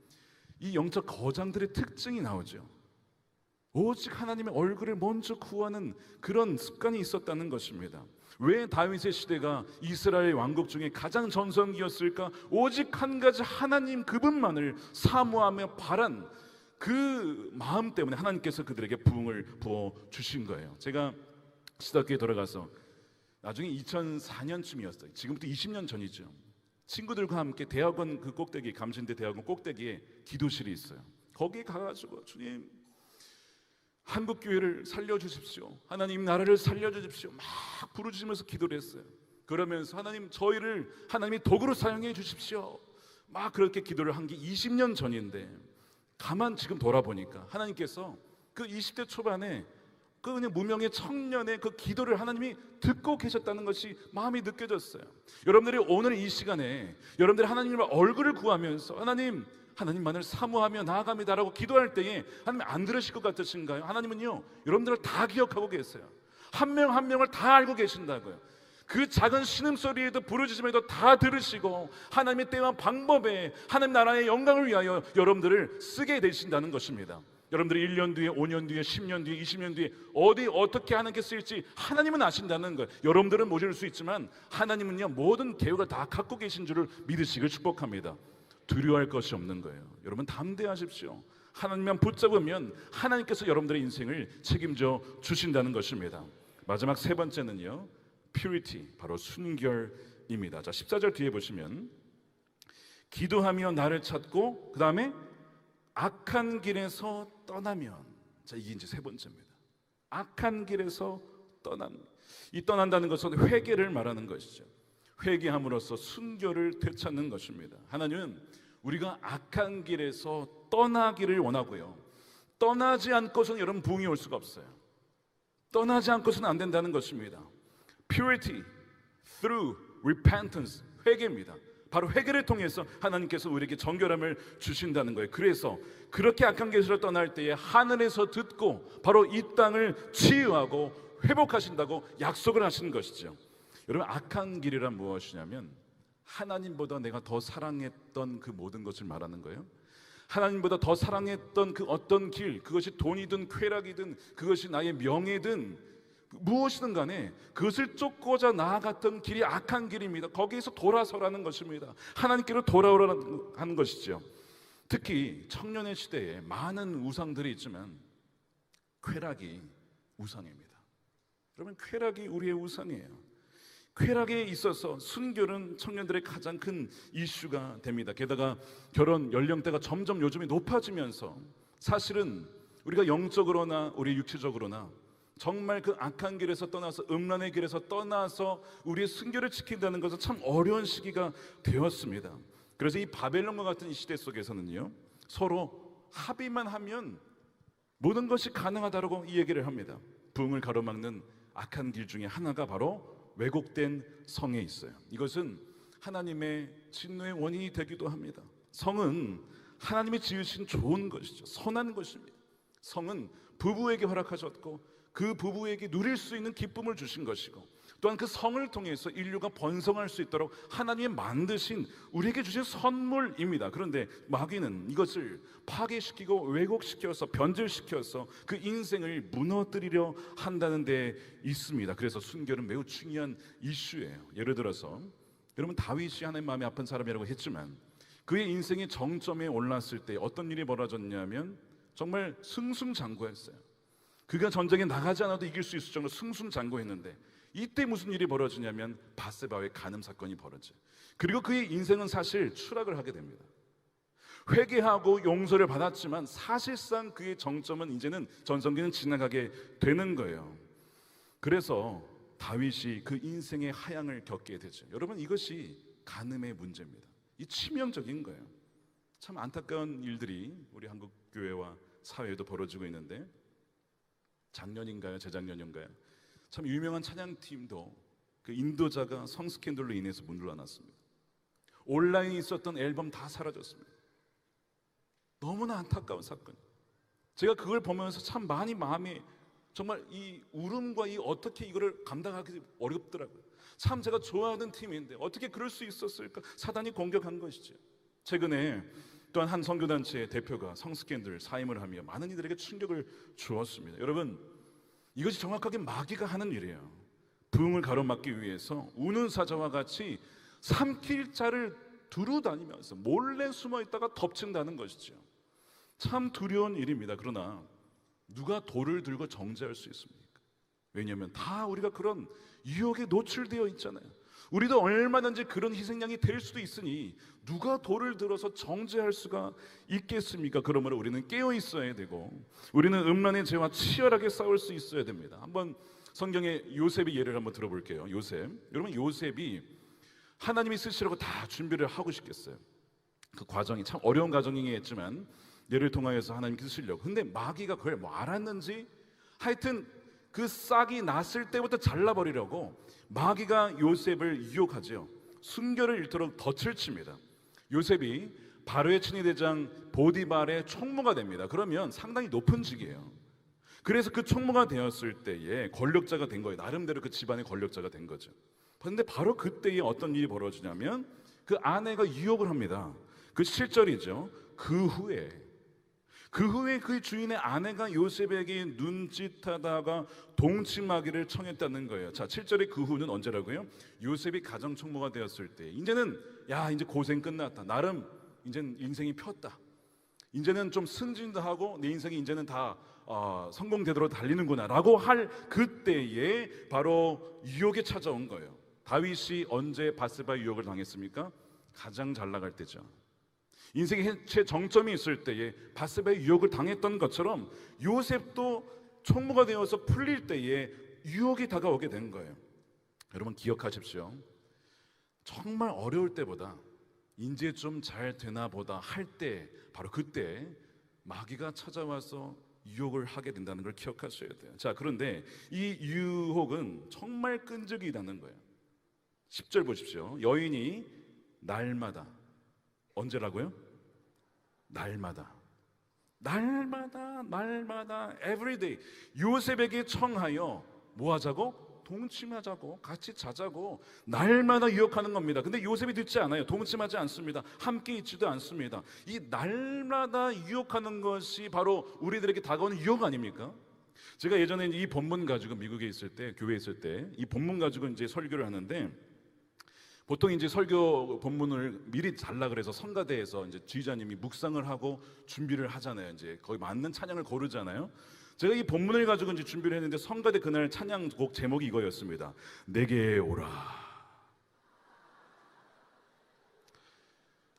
이 영적 거장들의 특징이 나오죠. 오직 하나님의 얼굴을 먼저 구하는 그런 습관이 있었다는 것입니다. 왜 다윗의 시대가 이스라엘 왕국 중에 가장 전성기였을까? 오직 한 가지, 하나님 그분만을 사모하며 바란 그 마음 때문에 하나님께서 그들에게 부흥을 부어 주신 거예요. 제가 시작교에 돌아가서 나중에 2004년쯤이었어요. 지금부터 20년 전이죠. 친구들과 함께 대학원 그 꼭대기, 감신대 대학원 꼭대기에 기도실이 있어요. 거기에 가가지고 주님, 한국 교회를 살려주십시오. 하나님 나라를 살려주십시오. 막 부르짖으면서 기도를 했어요. 그러면서 하나님, 저희를 하나님이 도구로 사용해 주십시오. 막 그렇게 기도를 한 게 20년 전인데, 가만 지금 돌아보니까 하나님께서 그 20대 초반에 그 그냥 무명의 청년의 그 기도를 하나님이 듣고 계셨다는 것이 마음이 느껴졌어요. 여러분들이 오늘 이 시간에 여러분들이 하나님의 얼굴을 구하면서 하나님만을 사모하며 나아갑니다라고 기도할 때에 하나님 안 들으실 것 같으신가요? 하나님은요, 여러분들을 다 기억하고 계세요. 한 명 한 명을 다 알고 계신다고요. 그 작은 신음소리에도 부르짖음에도 다 들으시고 하나님의 때와 방법에 하나님 나라의 영광을 위하여 여러분들을 쓰게 되신다는 것입니다. 여러분들이 1년 뒤에, 5년 뒤에, 10년 뒤에, 20년 뒤에 어떻게 하나님께 쓰일지 하나님은 아신다는 거예요. 여러분들은 모를 수 있지만 하나님은요, 모든 계획을 다 갖고 계신 줄을 믿으시길 축복합니다. 두려워할 것이 없는 거예요. 여러분 담대하십시오. 하나님만 붙잡으면 하나님께서 여러분들의 인생을 책임져 주신다는 것입니다. 마지막 3번째는요, purity, 바로 순결입니다. 자, 14절 뒤에 보시면 기도하며 나를 찾고, 그 다음에 악한 길에서 떠나면. 자, 이게 이제 3번째입니다. 악한 길에서 이 떠난다는 것은 회개를 말하는 것이죠. 회개함으로써 순결을 되찾는 것입니다. 하나님은 우리가 악한 길에서 떠나기를 원하고요, 떠나지 않고서는 여러분 부흥이 올 수가 없어요. 떠나지 않고서는 안 된다는 것입니다. Purity through repentance, 회개입니다. 바로 회개를 통해서 하나님께서 우리에게 정결함을 주신다는 거예요. 그래서 그렇게 악한 길을 떠날 때에 하늘에서 듣고 바로 이 땅을 치유하고 회복하신다고 약속을 하시는 것이죠. 여러분, 악한 길이란 무엇이냐면 하나님보다 내가 더 사랑했던 그 모든 것을 말하는 거예요. 하나님보다 더 사랑했던 그 어떤 길, 그것이 돈이든 쾌락이든 그것이 나의 명예든 무엇이든 간에 그것을 쫓고자 나아갔던 길이 악한 길입니다. 거기에서 돌아서라는 것입니다. 하나님께로 돌아오라는 하는 것이죠. 특히 청년의 시대에 많은 우상들이 있지만 쾌락이 우상입니다. 여러분, 쾌락이 우리의 우상이에요. 쾌락에 있어서 순결은 청년들의 가장 큰 이슈가 됩니다. 게다가 결혼 연령대가 점점 요즘에 높아지면서 사실은 우리가 영적으로나 우리 육체적으로나 정말 그 악한 길에서 떠나서 음란의 길에서 떠나서 우리의 순결을 지킨다는 것은 참 어려운 시기가 되었습니다. 그래서 이 바벨론과 같은 이 시대 속에서는요, 서로 합의만 하면 모든 것이 가능하다고 이 얘기를 합니다. 부흥을 가로막는 악한 길 중에 하나가 바로 왜곡된 성에 있어요. 이것은 하나님의 진노의 원인이 되기도 합니다. 성은 하나님이 지으신 좋은 것이죠. 선한 것입니다. 성은 부부에게 허락하셨고 그 부부에게 누릴 수 있는 기쁨을 주신 것이고, 또한 그 성을 통해서 인류가 번성할 수 있도록 하나님이 만드신 우리에게 주신 선물입니다. 그런데 마귀는 이것을 파괴시키고 왜곡시켜서 변질시켜서 그 인생을 무너뜨리려 한다는 데 있습니다. 그래서 순결은 매우 중요한 이슈예요. 예를 들어서 여러분, 다윗이 하나님 마음이 아픈 사람이라고 했지만 그의 인생의 정점에 올랐을 때 어떤 일이 벌어졌냐면 정말 승승장구했어요. 그가 전쟁에 나가지 않아도 이길 수 있을 정도로 승승장구했는데 이때 무슨 일이 벌어지냐면 밧세바의 간음 사건이 벌어져요. 그리고 그의 인생은 사실 추락을 하게 됩니다. 회개하고 용서를 받았지만 사실상 그의 정점은 이제는 전성기는 지나가게 되는 거예요. 그래서 다윗이 그 인생의 하향을 겪게 되죠. 여러분, 이것이 간음의 문제입니다. 이 치명적인 거예요. 참 안타까운 일들이 우리 한국 교회와 사회에도 벌어지고 있는데, 작년인가요? 재작년인가요? 참 유명한 찬양팀도 그 인도자가 성스캔들로 인해서 문을러놨습니다. 온라인에 있었던 앨범 다 사라졌습니다. 너무나 안타까운 사건. 제가 그걸 보면서 참 많이 마음이 정말 이 울음과 이 어떻게 이거를 감당하기 어렵더라고요. 참 제가 좋아하는 팀인데 어떻게 그럴 수 있었을까? 사단이 공격한 것이죠. 최근에 또한 한 선교단체의 대표가 성스캔들 사임을 하며 많은 이들에게 충격을 주었습니다. 여러분, 이것이 정확하게 마귀가 하는 일이에요. 부흥을 가로막기 위해서 우는 사자와 같이 삼킬 자를 두루 다니면서 몰래 숨어 있다가 덮친다는 것이죠. 참 두려운 일입니다. 그러나 누가 돌을 들고 정죄할 수 있습니까? 왜냐하면 다 우리가 그런 유혹에 노출되어 있잖아요. 우리도 얼마든지 그런 희생양이 될 수도 있으니 누가 돌을 들어서 정죄할 수가 있겠습니까? 그러므로 우리는 깨어 있어야 되고 우리는 음란의 죄와 치열하게 싸울 수 있어야 됩니다. 한번 성경의 요셉의 예를 한번 들어볼게요. 요셉, 여러분, 요셉이 하나님이 쓰시라고 다 준비를 하고 싶겠어요. 그 과정이 참 어려운 과정이겠지만 예를 통하여서 하나님께 쓰시려고. 근데 마귀가 그걸 뭐 알았는지 하여튼 그 싹이 났을 때부터 잘라버리려고 마귀가 요셉을 유혹하죠. 순결을 잃도록 덫을 칩니다. 요셉이 바로의 친위대장 보디발의 총무가 됩니다. 그러면 상당히 높은 직이에요. 그래서 그 총무가 되었을 때에 권력자가 된 거예요. 나름대로 그 집안의 권력자가 된 거죠. 그런데 바로 그때에 어떤 일이 벌어지냐면 그 아내가 유혹을 합니다. 그 7절이죠. 그 후에 그 주인의 아내가 요셉에게 눈짓하다가 동침하기를 청했다는 거예요. 자, 7절의 그 후는 언제라고요? 요셉이 가정총무가 되었을 때, 이제는 이제 고생 끝났다. 나름 이제는 인생이 폈다. 이제는 좀 승진도 하고 내 인생이 이제는 다 성공되도록 달리는구나라고 할 그때에 바로 유혹이 찾아온 거예요. 다윗이 언제 밧세바 유혹을 당했습니까? 가장 잘 나갈 때죠. 인생의 최정점이 있을 때에 밧세바의 유혹을 당했던 것처럼 요셉도 총무가 되어서 풀릴 때에 유혹이 다가오게 된 거예요. 여러분, 기억하십시오. 정말 어려울 때보다 이제 좀 잘 되나 보다 할 때, 바로 그때 마귀가 찾아와서 유혹을 하게 된다는 걸 기억하셔야 돼요. 자, 그런데 이 유혹은 정말 끈질기다는 거예요. 10절 보십시오. 여인이 날마다. 언제라고요? 날마다. 날마다 everyday 요셉에게 청하여 뭐 하자고? 동침하자고, 같이 자자고 날마다 유혹하는 겁니다. 근데 요셉이 듣지 않아요. 동침하지 않습니다. 함께 있지도 않습니다. 이 날마다 유혹하는 것이 바로 우리들에게 다가오는 유혹 아닙니까? 제가 예전에 이 본문 가지고 미국에 있을 때, 교회에 있을 때 이 본문 가지고 이제 설교를 하는데, 보통 이제 설교 본문을 미리 달라 그래서 성가대에서 이제 지휘자님이 묵상을 하고 준비를 하잖아요. 이제 거기 맞는 찬양을 고르잖아요. 제가 이 본문을 가지고 이제 준비를 했는데 성가대 그날 찬양곡 제목이 이거였습니다. 내게 오라.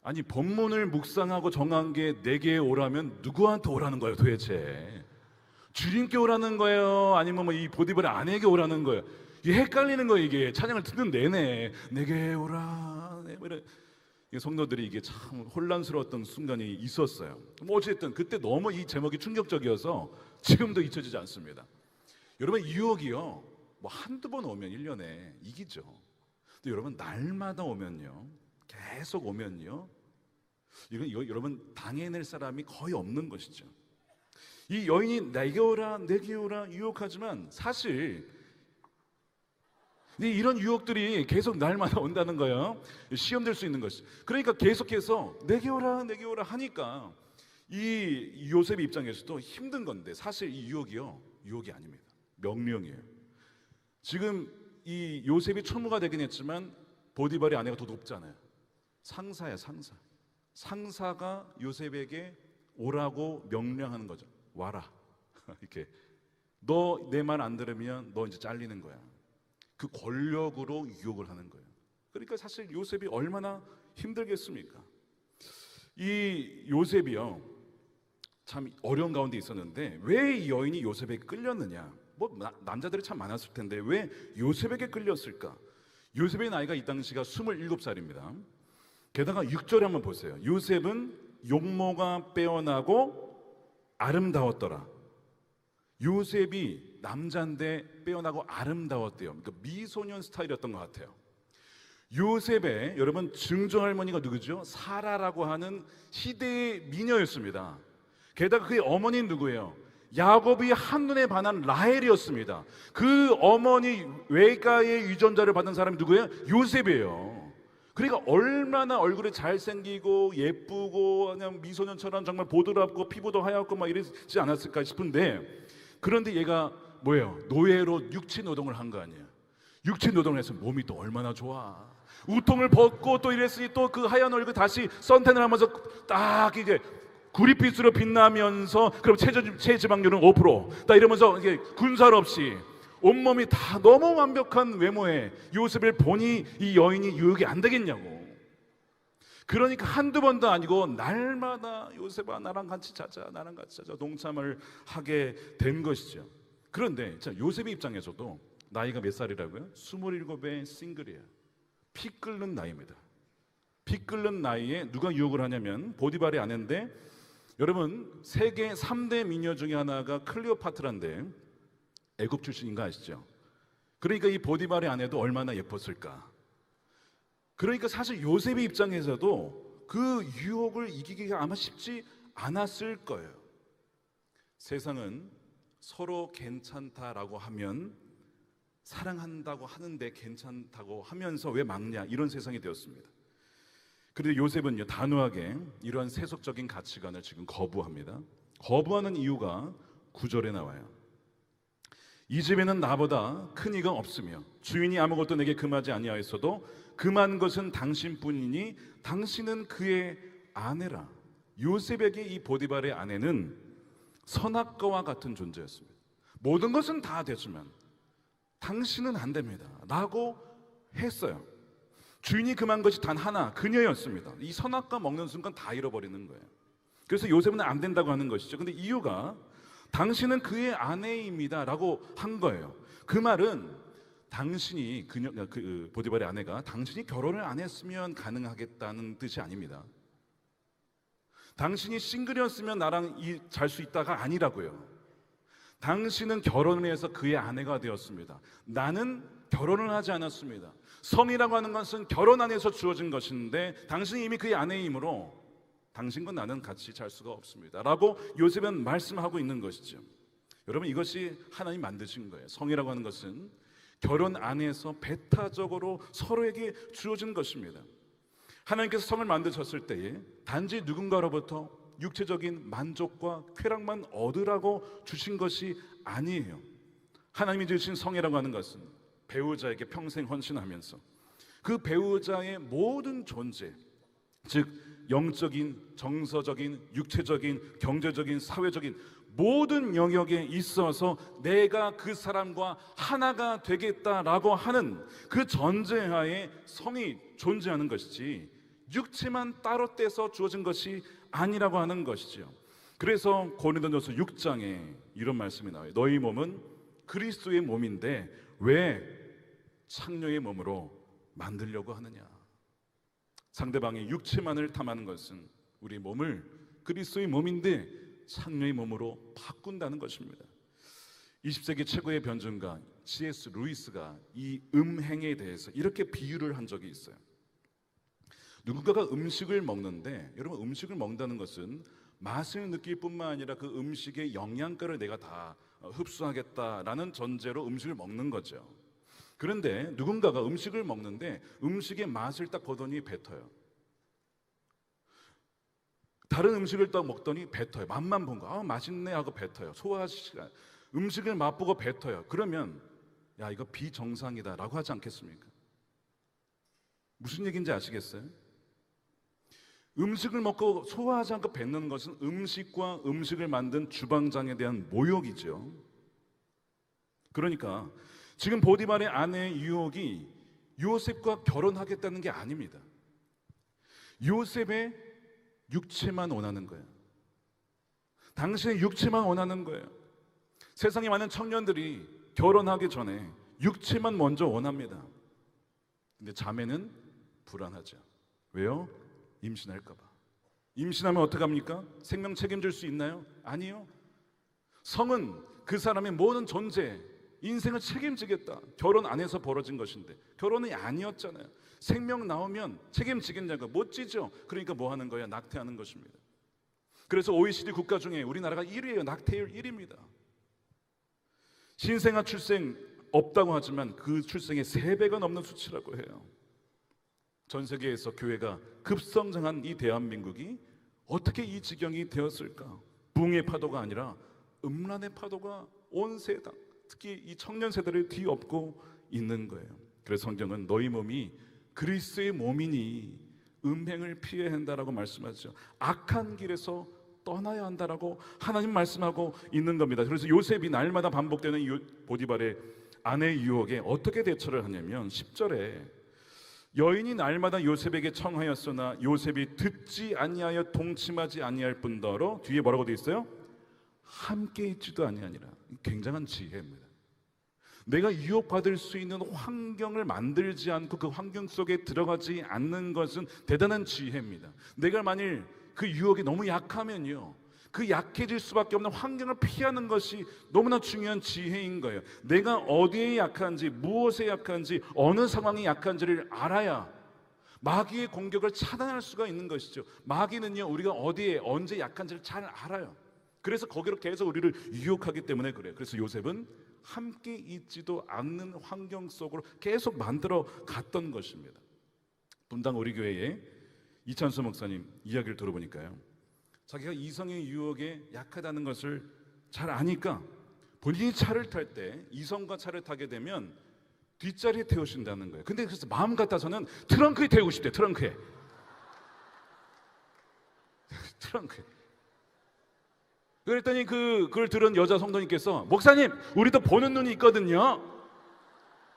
아니, 본문을 묵상하고 정한 게 내게 오라면 누구한테 오라는 거예요 도대체? 주님께 오라는 거예요? 아니면 뭐 이 보디발의 아내에게 오라는 거예요? 이게 헷갈리는 거예요. 이게 찬양을 듣는 내내 내게 오라. 성도들이 이게 참 혼란스러웠던 순간이 있었어요. 뭐 어쨌든 그때 너무 이 제목이 충격적이어서 지금도 잊혀지지 않습니다. 여러분, 유혹이요 뭐 한두 번 오면 1년에 이기죠. 근데 여러분, 날마다 오면요, 계속 오면요, 이거 여러분 당해낼 사람이 거의 없는 것이죠. 이 여인이 내게 오라 유혹하지만 사실 이런 유혹들이 계속 날마다 온다는 거예요. 시험될 수 있는 것이. 그러니까 계속해서 내게 오라 하니까 이 요셉의 입장에서도 힘든 건데, 사실 이 유혹이 아닙니다. 명령이에요. 지금 이 요셉이 총무가 되긴 했지만 보디발의 아내가 더 높잖아요. 상사야, 상사. 상사가 요셉에게 오라고 명령하는 거죠. 와라. 이렇게 너 내 말 안 들으면 너 이제 잘리는 거야. 그 권력으로 유혹을 하는 거예요. 그러니까 사실 요셉이 얼마나 힘들겠습니까? 이 요셉이요 참 어려운 가운데 있었는데 왜 이 여인이 요셉에게 끌렸느냐? 뭐 남자들이 참 많았을 텐데 왜 요셉에게 끌렸을까? 요셉의 나이가 이 당시가 27살입니다. 게다가 6절에 한번 보세요. 요셉은 용모가 빼어나고 아름다웠더라. 요셉이 남자인데 빼어나고 아름다웠대요. 그러니까 미소년 스타일이었던 것 같아요. 요셉의 여러분 증조할머니가 누구죠? 사라라고 하는 시대의 미녀였습니다. 게다가 그의 어머니는 누구예요? 야곱이 한눈에 반한 라헬이었습니다. 그 어머니 외가의 유전자를 받은 사람이 누구예요? 요셉이에요. 그러니까 얼마나 얼굴이 잘생기고 예쁘고 그냥 미소년처럼 정말 보드랍고 피부도 하얗고 막 이러지 않았을까 싶은데, 그런데 얘가 뭐예요? 노예로 육체 노동을 한 거 아니에요. 육체 노동을 해서 몸이 또 얼마나 좋아. 우통을 벗고 또 이랬으니 또 그 하얀 얼굴 다시 선탠을 하면서 딱 이제 구릿빛으로 빛나면서, 그럼 체지방률은 5%. 딱 이러면서 이게 군살 없이 온몸이 다 너무 완벽한 외모에 요셉을 보니 이 여인이 유혹이 안 되겠냐고. 그러니까 한두 번도 아니고 날마다 요셉아 나랑 같이 자자, 나랑 같이 자자 동참을 하게 된 것이죠. 그런데 자, 요셉의 입장에서도 나이가 몇 살이라고요? 27의 싱글이에요. 피 끓는 나이입니다. 피 끓는 나이에 누가 유혹을 하냐면 보디발의 아내인데, 여러분 세계 3대 미녀 중에 하나가 클레오파트라인데 애국 출신인 거 아시죠? 그러니까 이 보디발의 아내도 얼마나 예뻤을까. 그러니까 사실 요셉의 입장에서도 그 유혹을 이기기가 아마 쉽지 않았을 거예요. 세상은 서로 괜찮다라고 하면, 사랑한다고 하는데 괜찮다고 하면서 왜 막냐, 이런 세상이 되었습니다. 그런데 요셉은요 단호하게 이러한 세속적인 가치관을 지금 거부합니다. 거부하는 이유가 9절에 나와요. 이 집에는 나보다 큰 이가 없으며 주인이 아무것도 내게 금하지 아니하였어도 금한 것은 당신뿐이니 당신은 그의 아내라. 요셉에게 이 보디발의 아내는 선악과와 같은 존재였습니다. 모든 것은 다 되지만 당신은 안 됩니다 라고 했어요. 주인이 금한 것이 단 하나, 그녀였습니다. 이 선악과 먹는 순간 다 잃어버리는 거예요. 그래서 요셉은 안 된다고 하는 것이죠. 근데 이유가 당신은 그의 아내입니다 라고 한 거예요. 그 말은 당신이 그 보디발의 아내가 당신이 결혼을 안 했으면 가능하겠다는 뜻이 아닙니다. 당신이 싱글이었으면 나랑 잘 수 있다가 아니라고요. 당신은 결혼을 해서 그의 아내가 되었습니다. 나는 결혼을 하지 않았습니다. 성이라고 하는 것은 결혼 안에서 주어진 것인데 당신이 이미 그의 아내이므로 당신과 나는 같이 잘 수가 없습니다 라고 요셉은 말씀하고 있는 것이죠. 여러분, 이것이 하나님 만드신 거예요. 성이라고 하는 것은 결혼 안에서 배타적으로 서로에게 주어진 것입니다. 하나님께서 성을 만드셨을 때에 단지 누군가로부터 육체적인 만족과 쾌락만 얻으라고 주신 것이 아니에요. 하나님이 주신 성이라고 하는 것은 배우자에게 평생 헌신하면서 그 배우자의 모든 존재, 즉 영적인, 정서적인, 육체적인, 경제적인, 사회적인 모든 영역에 있어서 내가 그 사람과 하나가 되겠다라고 하는 그 전제하에 성이 존재하는 것이지 육체만 따로 떼서 주어진 것이 아니라고 하는 것이죠. 그래서 고린도전서 6장에 이런 말씀이 나와요. 너희 몸은 그리스도의 몸인데 왜 창녀의 몸으로 만들려고 하느냐. 상대방의 육체만을 탐하는 것은 우리 몸을 그리스도의 몸인데 창녀의 몸으로 바꾼다는 것입니다. 20세기 최고의 변증가 C.S. 루이스가 이 음행에 대해서 이렇게 비유를 한 적이 있어요. 누군가가 음식을 먹는데, 여러분, 음식을 먹는다는 것은 맛을 느낄 뿐만 아니라 그 음식의 영양가를 내가 다 흡수하겠다라는 전제로 음식을 먹는 거죠. 그런데 누군가가 음식을 먹는데 음식의 맛을 딱 보더니 뱉어요. 다른 음식을 딱 먹더니 뱉어요. 맛만 본 거, 맛있네 하고 뱉어요. 소화시간 음식을 맛보고 뱉어요. 그러면 야, 이거 비정상이다 라고 하지 않겠습니까? 무슨 얘기인지 아시겠어요? 음식을 먹고 소화하지 않고 뱉는 것은 음식과 음식을 만든 주방장에 대한 모욕이죠. 그러니까 지금 보디발의 아내 유혹이 요셉과 결혼하겠다는 게 아닙니다. 요셉의 육체만 원하는 거예요. 당신의 육체만 원하는 거예요. 세상에 많은 청년들이 결혼하기 전에 육체만 먼저 원합니다. 근데 자매는 불안하죠. 왜요? 임신할까 봐. 임신하면 어떡합니까? 생명 책임질 수 있나요? 아니요. 성은 그 사람의 모든 존재, 인생을 책임지겠다. 결혼 안 해서 벌어진 것인데 결혼이 아니었잖아요. 생명 나오면 책임지겠냐고. 못 지죠. 그러니까 뭐 하는 거예요? 낙태하는 것입니다. 그래서 OECD 국가 중에 우리나라가 1위예요. 낙태율 1위입니다. 신생아 출생 없다고 하지만 그 출생의 3배가 넘는 수치라고 해요. 전 세계에서 교회가 급성장한 이 대한민국이 어떻게 이 지경이 되었을까? 붕의 파도가 아니라 음란의 파도가 온 세상, 특히 이 청년 세대를 뒤엎고 있는 거예요. 그래서 성경은 너희 몸이 그리스도의 몸이니 음행을 피해야 한다라고 말씀하죠. 악한 길에서 떠나야 한다라고 하나님 말씀하고 있는 겁니다. 그래서 요셉이 날마다 반복되는 보디발의 아내 유혹에 어떻게 대처를 하냐면 10절에 여인이 날마다 요셉에게 청하였으나 요셉이 듣지 아니하여 동침하지 아니할 뿐더러 뒤에 뭐라고 되어 있어요? 함께 있지도 아니하니라. 굉장한 지혜입니다. 내가 유혹받을 수 있는 환경을 만들지 않고 그 환경 속에 들어가지 않는 것은 대단한 지혜입니다. 내가 만일 그 유혹이 너무 약하면요, 그 약해질 수밖에 없는 환경을 피하는 것이 너무나 중요한 지혜인 거예요. 내가 어디에 약한지, 무엇에 약한지, 어느 상황이 약한지를 알아야 마귀의 공격을 차단할 수가 있는 것이죠. 마귀는요, 우리가 어디에 언제 약한지를 잘 알아요. 그래서 거기로 계속 우리를 유혹하기 때문에 그래요. 그래서 요셉은 함께 있지도 않는 환경 속으로 계속 만들어 갔던 것입니다. 분당 우리 교회에 이찬수 목사님 이야기를 들어보니까요, 자기가 이성의 유혹에 약하다는 것을 잘 아니까 본인이 차를 탈 때 이성과 차를 타게 되면 뒷자리에 태우신다는 거예요. 근데 그래서 마음 같아서는 트렁크에 태우고 싶대. 트렁크에. 트렁크에. 그랬더니 그걸 들은 여자 성도님께서 목사님, 우리도 보는 눈이 있거든요.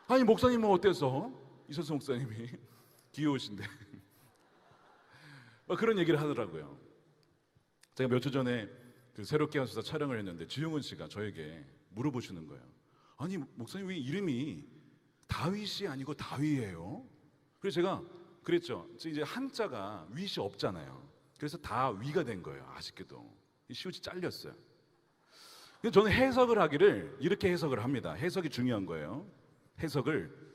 아니 목사님은 어때서? 이선수 목사님이 귀여우신데 그런 얘기를 하더라고요. 제가 몇 주 전에 그 새롭게 하셔서 촬영을 했는데 주영은 씨가 저에게 물어보시는 거예요. 아니 목사님 왜 이름이 다윗이 아니고 다위예요? 그래서 제가 그랬죠. 이제 한자가 윗이 없잖아요. 그래서 다위가 된 거예요. 아쉽게도 시옷이 잘렸어요. 근데 저는 해석을 하기를 이렇게 해석을 합니다. 해석이 중요한 거예요. 해석을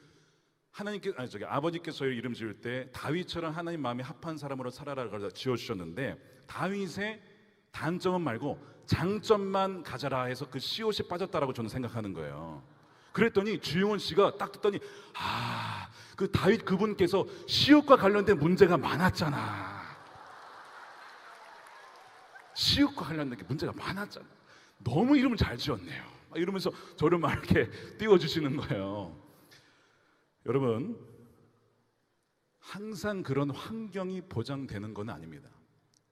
아버지께서 이름 지을 때 다윗처럼 하나님 마음이 합한 사람으로 살아라고 지어주셨는데 다윗의 단점은 말고 장점만 가져라 해서 그 시옷이 빠졌다라고 저는 생각하는 거예요. 그랬더니 주용원 씨가 딱 듣더니 그 다윗 그분께서 시옷과 관련된 문제가 많았잖아. 시옷과 관련된 게 문제가 많았잖아. 너무 이름을 잘 지었네요. 이러면서 저를 막 이렇게 띄워주시는 거예요. 여러분, 항상 그런 환경이 보장되는 건 아닙니다.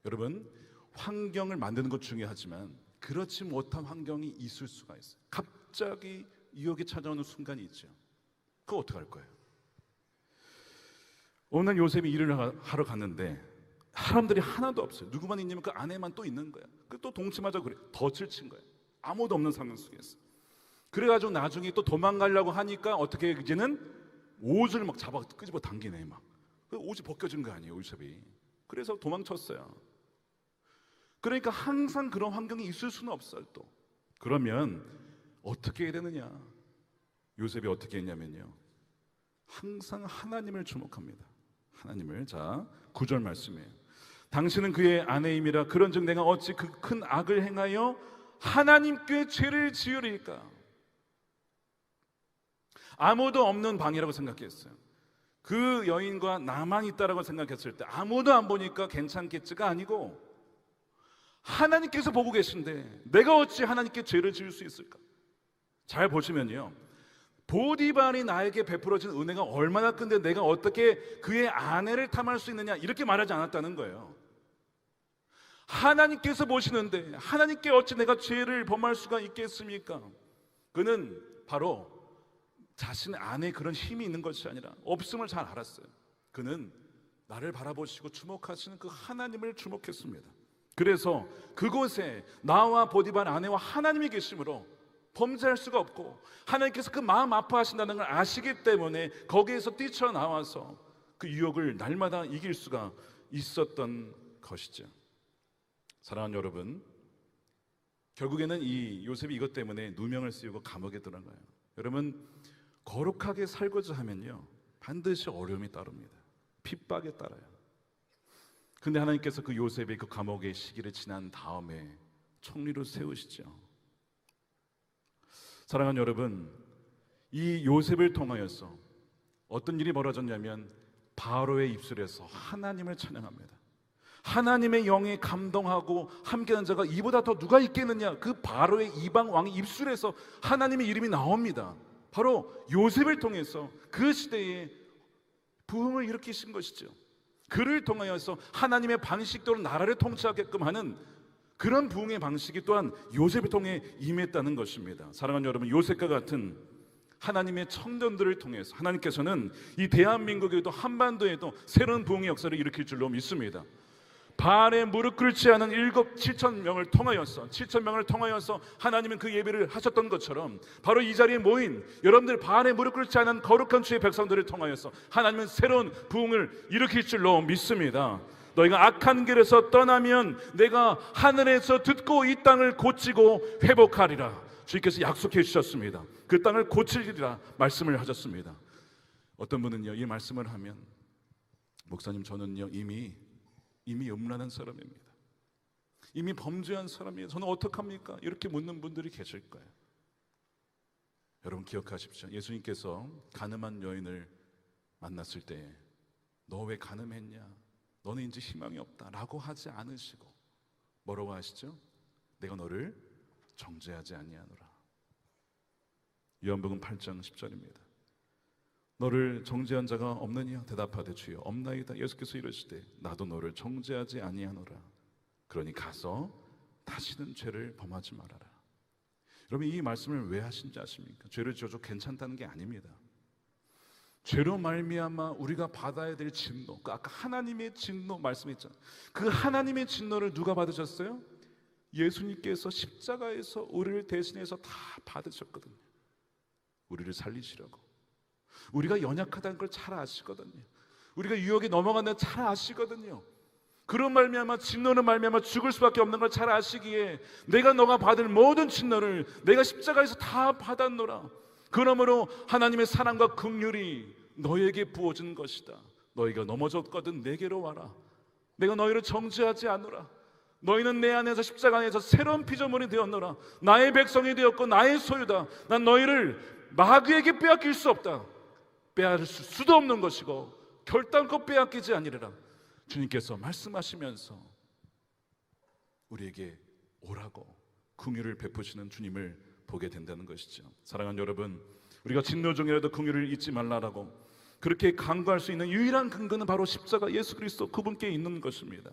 여러분, 환경을 만드는 것 중요하지만 그렇지 못한 환경이 있을 수가 있어요. 갑자기 유혹이 찾아오는 순간이 있죠. 그거 어떡할 거예요? 어느 날 요셉이 일을 하러 갔는데 사람들이 하나도 없어요. 누구만 있냐면 그 아내만 또 있는 거야. 또 동침하자고 그래. 덫을 친 거야. 아무도 없는 상황 속에서. 그래가지고 나중에 또 도망가려고 하니까 어떻게 이제는 옷을 막 잡아 끄집어 당기네. 막 옷이 벗겨진 거 아니에요, 요셉이. 그래서 도망쳤어요. 그러니까 항상 그런 환경이 있을 수는 없어요. 또 그러면 어떻게 해야 되느냐? 요셉이 어떻게 했냐면요, 항상 하나님을 주목합니다. 하나님을. 자, 9절 말씀이에요. 당신은 그의 아내임이라 그런즉 내가 어찌 그 큰 악을 행하여 하나님께 죄를 지으리까? 아무도 없는 방이라고 생각했어요. 그 여인과 나만 있다라고 생각했을 때 아무도 안 보니까 괜찮겠지가 아니고 하나님께서 보고 계신데 내가 어찌 하나님께 죄를 지을 수 있을까? 잘 보시면요, 보디발이 나에게 베풀어진 은혜가 얼마나 큰데 내가 어떻게 그의 아내를 탐할 수 있느냐, 이렇게 말하지 않았다는 거예요. 하나님께서 보시는데 하나님께 어찌 내가 죄를 범할 수가 있겠습니까? 그는 바로 자신의 안에 그런 힘이 있는 것이 아니라 없음을 잘 알았어요. 그는 나를 바라보시고 주목하시는 그 하나님을 주목했습니다. 그래서 그곳에 나와 보디발 아내와 하나님이 계심으로 범죄할 수가 없고 하나님께서 그 마음 아파하신다는 걸 아시기 때문에 거기에서 뛰쳐나와서 그 유혹을 날마다 이길 수가 있었던 것이죠. 사랑하는 여러분, 결국에는 이 요셉이 이것 때문에 누명을 씌우고 감옥에 들어가요. 여러분, 거룩하게 살고자 하면요 반드시 어려움이 따릅니다. 핍박에 따라요. 근데 하나님께서 그 요셉의 그 감옥의 시기를 지난 다음에 총리로 세우시죠. 사랑하는 여러분, 이 요셉을 통하여서 어떤 일이 벌어졌냐면 바로의 입술에서 하나님을 찬양합니다. 하나님의 영에 감동하고 함께하는 자가 이보다 더 누가 있겠느냐, 그 바로의 이방 왕의 입술에서 하나님의 이름이 나옵니다. 바로 요셉을 통해서 그 시대에 부흥을 일으키신 것이죠. 그를 통하여서 하나님의 방식대로 나라를 통치하게끔 하는 그런 부흥의 방식이 또한 요셉을 통해 임했다는 것입니다. 사랑하는 여러분, 요셉과 같은 하나님의 청년들을 통해서 하나님께서는 이 대한민국에도 한반도에도 새로운 부흥의 역사를 일으킬 줄로 믿습니다. 바알에 무릎 꿇지 않은 7,000명을 통하여서 하나님은 그 예배를 하셨던 것처럼 바로 이 자리에 모인 여러분들 바알에 무릎 꿇지 않은 거룩한 주의 백성들을 통하여서 하나님은 새로운 부흥을 일으킬 줄로 믿습니다. 너희가 악한 길에서 떠나면 내가 하늘에서 듣고 이 땅을 고치고 회복하리라. 주님께서 약속해 주셨습니다. 그 땅을 고치리라 말씀을 하셨습니다. 어떤 분은요, 이 말씀을 하면 목사님, 저는요 이미 음란한 사람입니다. 이미 범죄한 사람이에요. 저는 어떡합니까? 이렇게 묻는 분들이 계실 거예요. 여러분 기억하십시오. 예수님께서 가늠한 여인을 만났을 때 너 왜 가늠했냐? 너는 이제 희망이 없다 라고 하지 않으시고 뭐라고 하시죠? 내가 너를 정죄하지 아니하노라. 요한복음 8장 10절입니다. 너를 정죄한 자가 없느냐? 대답하되 주여 없나이다. 예수께서 이르시되 나도 너를 정죄하지 아니하노라. 그러니 가서 다시는 죄를 범하지 말아라. 여러분, 이 말씀을 왜 하신지 아십니까? 죄를 지어도 괜찮다는 게 아닙니다. 죄로 말미암아 우리가 받아야 될 진노, 그 아까 하나님의 진노 말씀했잖아요. 그 하나님의 진노를 누가 받으셨어요? 예수님께서 십자가에서 우리를 대신해서 다 받으셨거든요. 우리를 살리시려고. 우리가 연약하다는 걸 잘 아시거든요. 우리가 유혹에 넘어간다는 걸 잘 아시거든요. 그런 말미암아 진노는 말미암아 죽을 수밖에 없는 걸 잘 아시기에 내가 너가 받을 모든 진노를 내가 십자가에서 다 받았노라. 그러므로 하나님의 사랑과 긍휼이 너에게 부어진 것이다. 너희가 넘어졌거든 내게로 와라. 내가 너희를 정죄하지 않노라. 너희는 내 안에서 십자가 안에서 새로운 피조물이 되었노라. 나의 백성이 되었고 나의 소유다. 난 너희를 마귀에게 빼앗길 수 없다. 빼앗을 수도 없는 것이고 결단코 빼앗기지 아니리라. 주님께서 말씀하시면서 우리에게 오라고 긍휼을 베푸시는 주님을 보게 된다는 것이죠. 사랑하는 여러분, 우리가 진노 중이라도 긍휼을 잊지 말라라고 그렇게 간구할 수 있는 유일한 근거는 바로 십자가 예수 그리스도 그분께 있는 것입니다.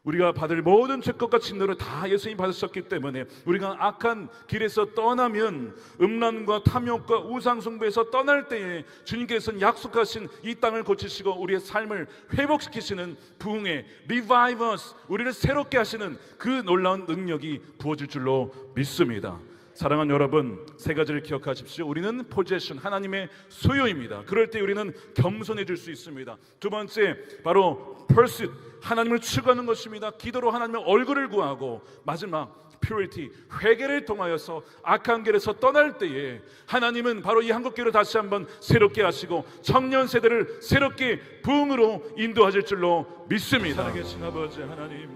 우리가 받을 모든 죄값과 진노를 다 예수님이 받으셨기 때문에 우리가 악한 길에서 떠나면 음란과 탐욕과 우상숭배에서 떠날 때에 주님께서는 약속하신 이 땅을 고치시고 우리의 삶을 회복시키시는 부흥의 Revive us, 우리를 새롭게 하시는 그 놀라운 능력이 부어질 줄로 믿습니다. 사랑하는 여러분, 세 가지를 기억하십시오. 우리는 포제션, 하나님의 소유입니다. 그럴 때 우리는 겸손해질 수 있습니다. 두 번째, 바로 pursuit, 하나님을 추구하는 것입니다. 기도로 하나님의 얼굴을 구하고, 마지막 purity, 회개를 통하여서 악한 길에서 떠날 때에 하나님은 바로 이 한국교회를 다시 한번 새롭게 하시고 청년 세대를 새롭게 부흥으로 인도하실 줄로 믿습니다. 살아계신 아버지 하나님,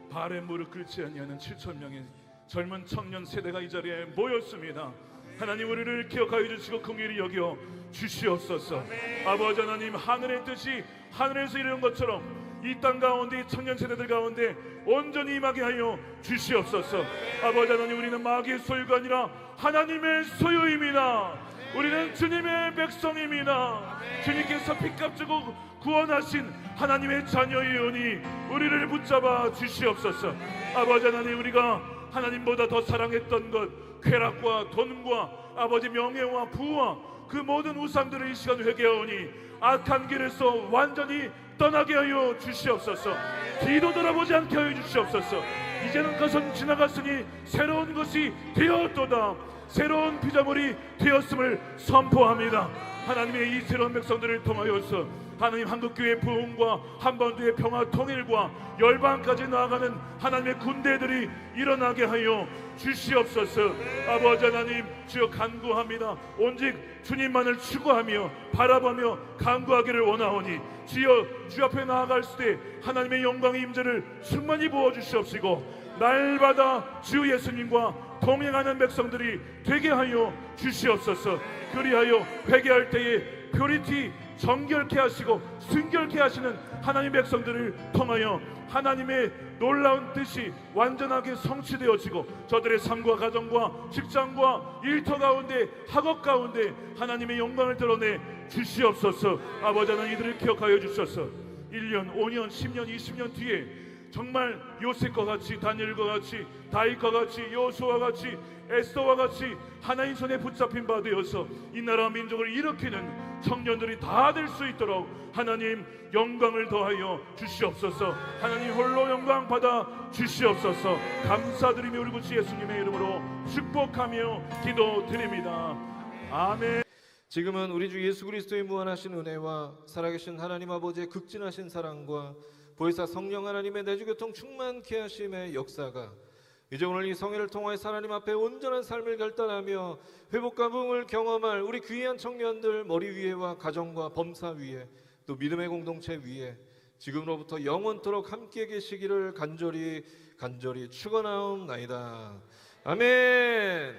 발에 무릎 꿇지 아니하는 7천 명의 젊은 청년 세대가 이 자리에 모였습니다. 하나님, 우리를 기억하여 주시고 긍휼히 여겨 주시옵소서. 아버지 하나님, 하늘의 뜻이 하늘에서 이루는 것처럼 이 땅 가운데 청년 세대들 가운데 온전히 임하게 하여 주시옵소서. 아버지 하나님, 우리는 마귀의 소유가 아니라 하나님의 소유입니다. 우리는 주님의 백성입니다. 주님께서 피값 주고 구원하신 하나님의 자녀이오니 우리를 붙잡아 주시옵소서. 아버지 하나님, 우리가 하나님보다 더 사랑했던 것, 쾌락과 돈과 아버지 명예와 부와 그 모든 우상들을 이 시간 회개하오니 악한 길에서 완전히 떠나게 하여 주시옵소서. 뒤도 돌아보지 않게 하여 주시옵소서. 이제는 그것은 지나갔으니 새로운 것이 되었도다. 새로운 피조물이 되었음을 선포합니다. 하나님의 이 새로운 백성들을 통하여서 하나님 한국교회의 부흥과 한반도의 평화 통일과 열방까지 나아가는 하나님의 군대들이 일어나게 하여 주시옵소서. 아버지 하나님, 주여 간구합니다. 오직 주님만을 추구하며 바라보며 간구하기를 원하오니 주여, 주 앞에 나아갈 때 하나님의 영광의 임재를 충만히 부어주시옵시고 날마다 주 예수님과 동행하는 백성들이 되게 하여 주시옵소서. 그리하여 회개할 때에 퓨리티, 정결케 하시고 순결케 하시는 하나님 백성들을 통하여 하나님의 놀라운 뜻이 완전하게 성취되어지고 저들의 삶과 가정과 직장과 일터 가운데 학업 가운데 하나님의 영광을 드러내 주시옵소서. 아버지 하나님, 이들을 기억하여 주셔서 1년, 5년, 10년, 20년 뒤에 정말 요셉과 같이, 다니엘과 같이, 다윗과 같이, 여호수아와 같이, 에스더와 같이 하나님 손에 붙잡힌 바 되어서 이 나라 민족을 일으키는 청년들이 다 될 수 있도록 하나님 영광을 더하여 주시옵소서. 하나님 홀로 영광 받아 주시옵소서. 감사드리며 우리 구주 예수님의 이름으로 축복하며 기도드립니다. 아멘. 지금은 우리 주 예수 그리스도의 무한하신 은혜와 살아계신 하나님 아버지의 극진하신 사랑과 보혜사 성령 하나님의 내주교통 충만케 하심의 역사가 이제 오늘 이 성회를 통하여 하나님 앞에 온전한 삶을 결단하며 회복과 부흥을 경험할 우리 귀한 청년들 머리 위에와 가정과 범사 위에 또 믿음의 공동체 위에 지금으로부터 영원토록 함께 계시기를 간절히 축원하옵나이다. 아멘.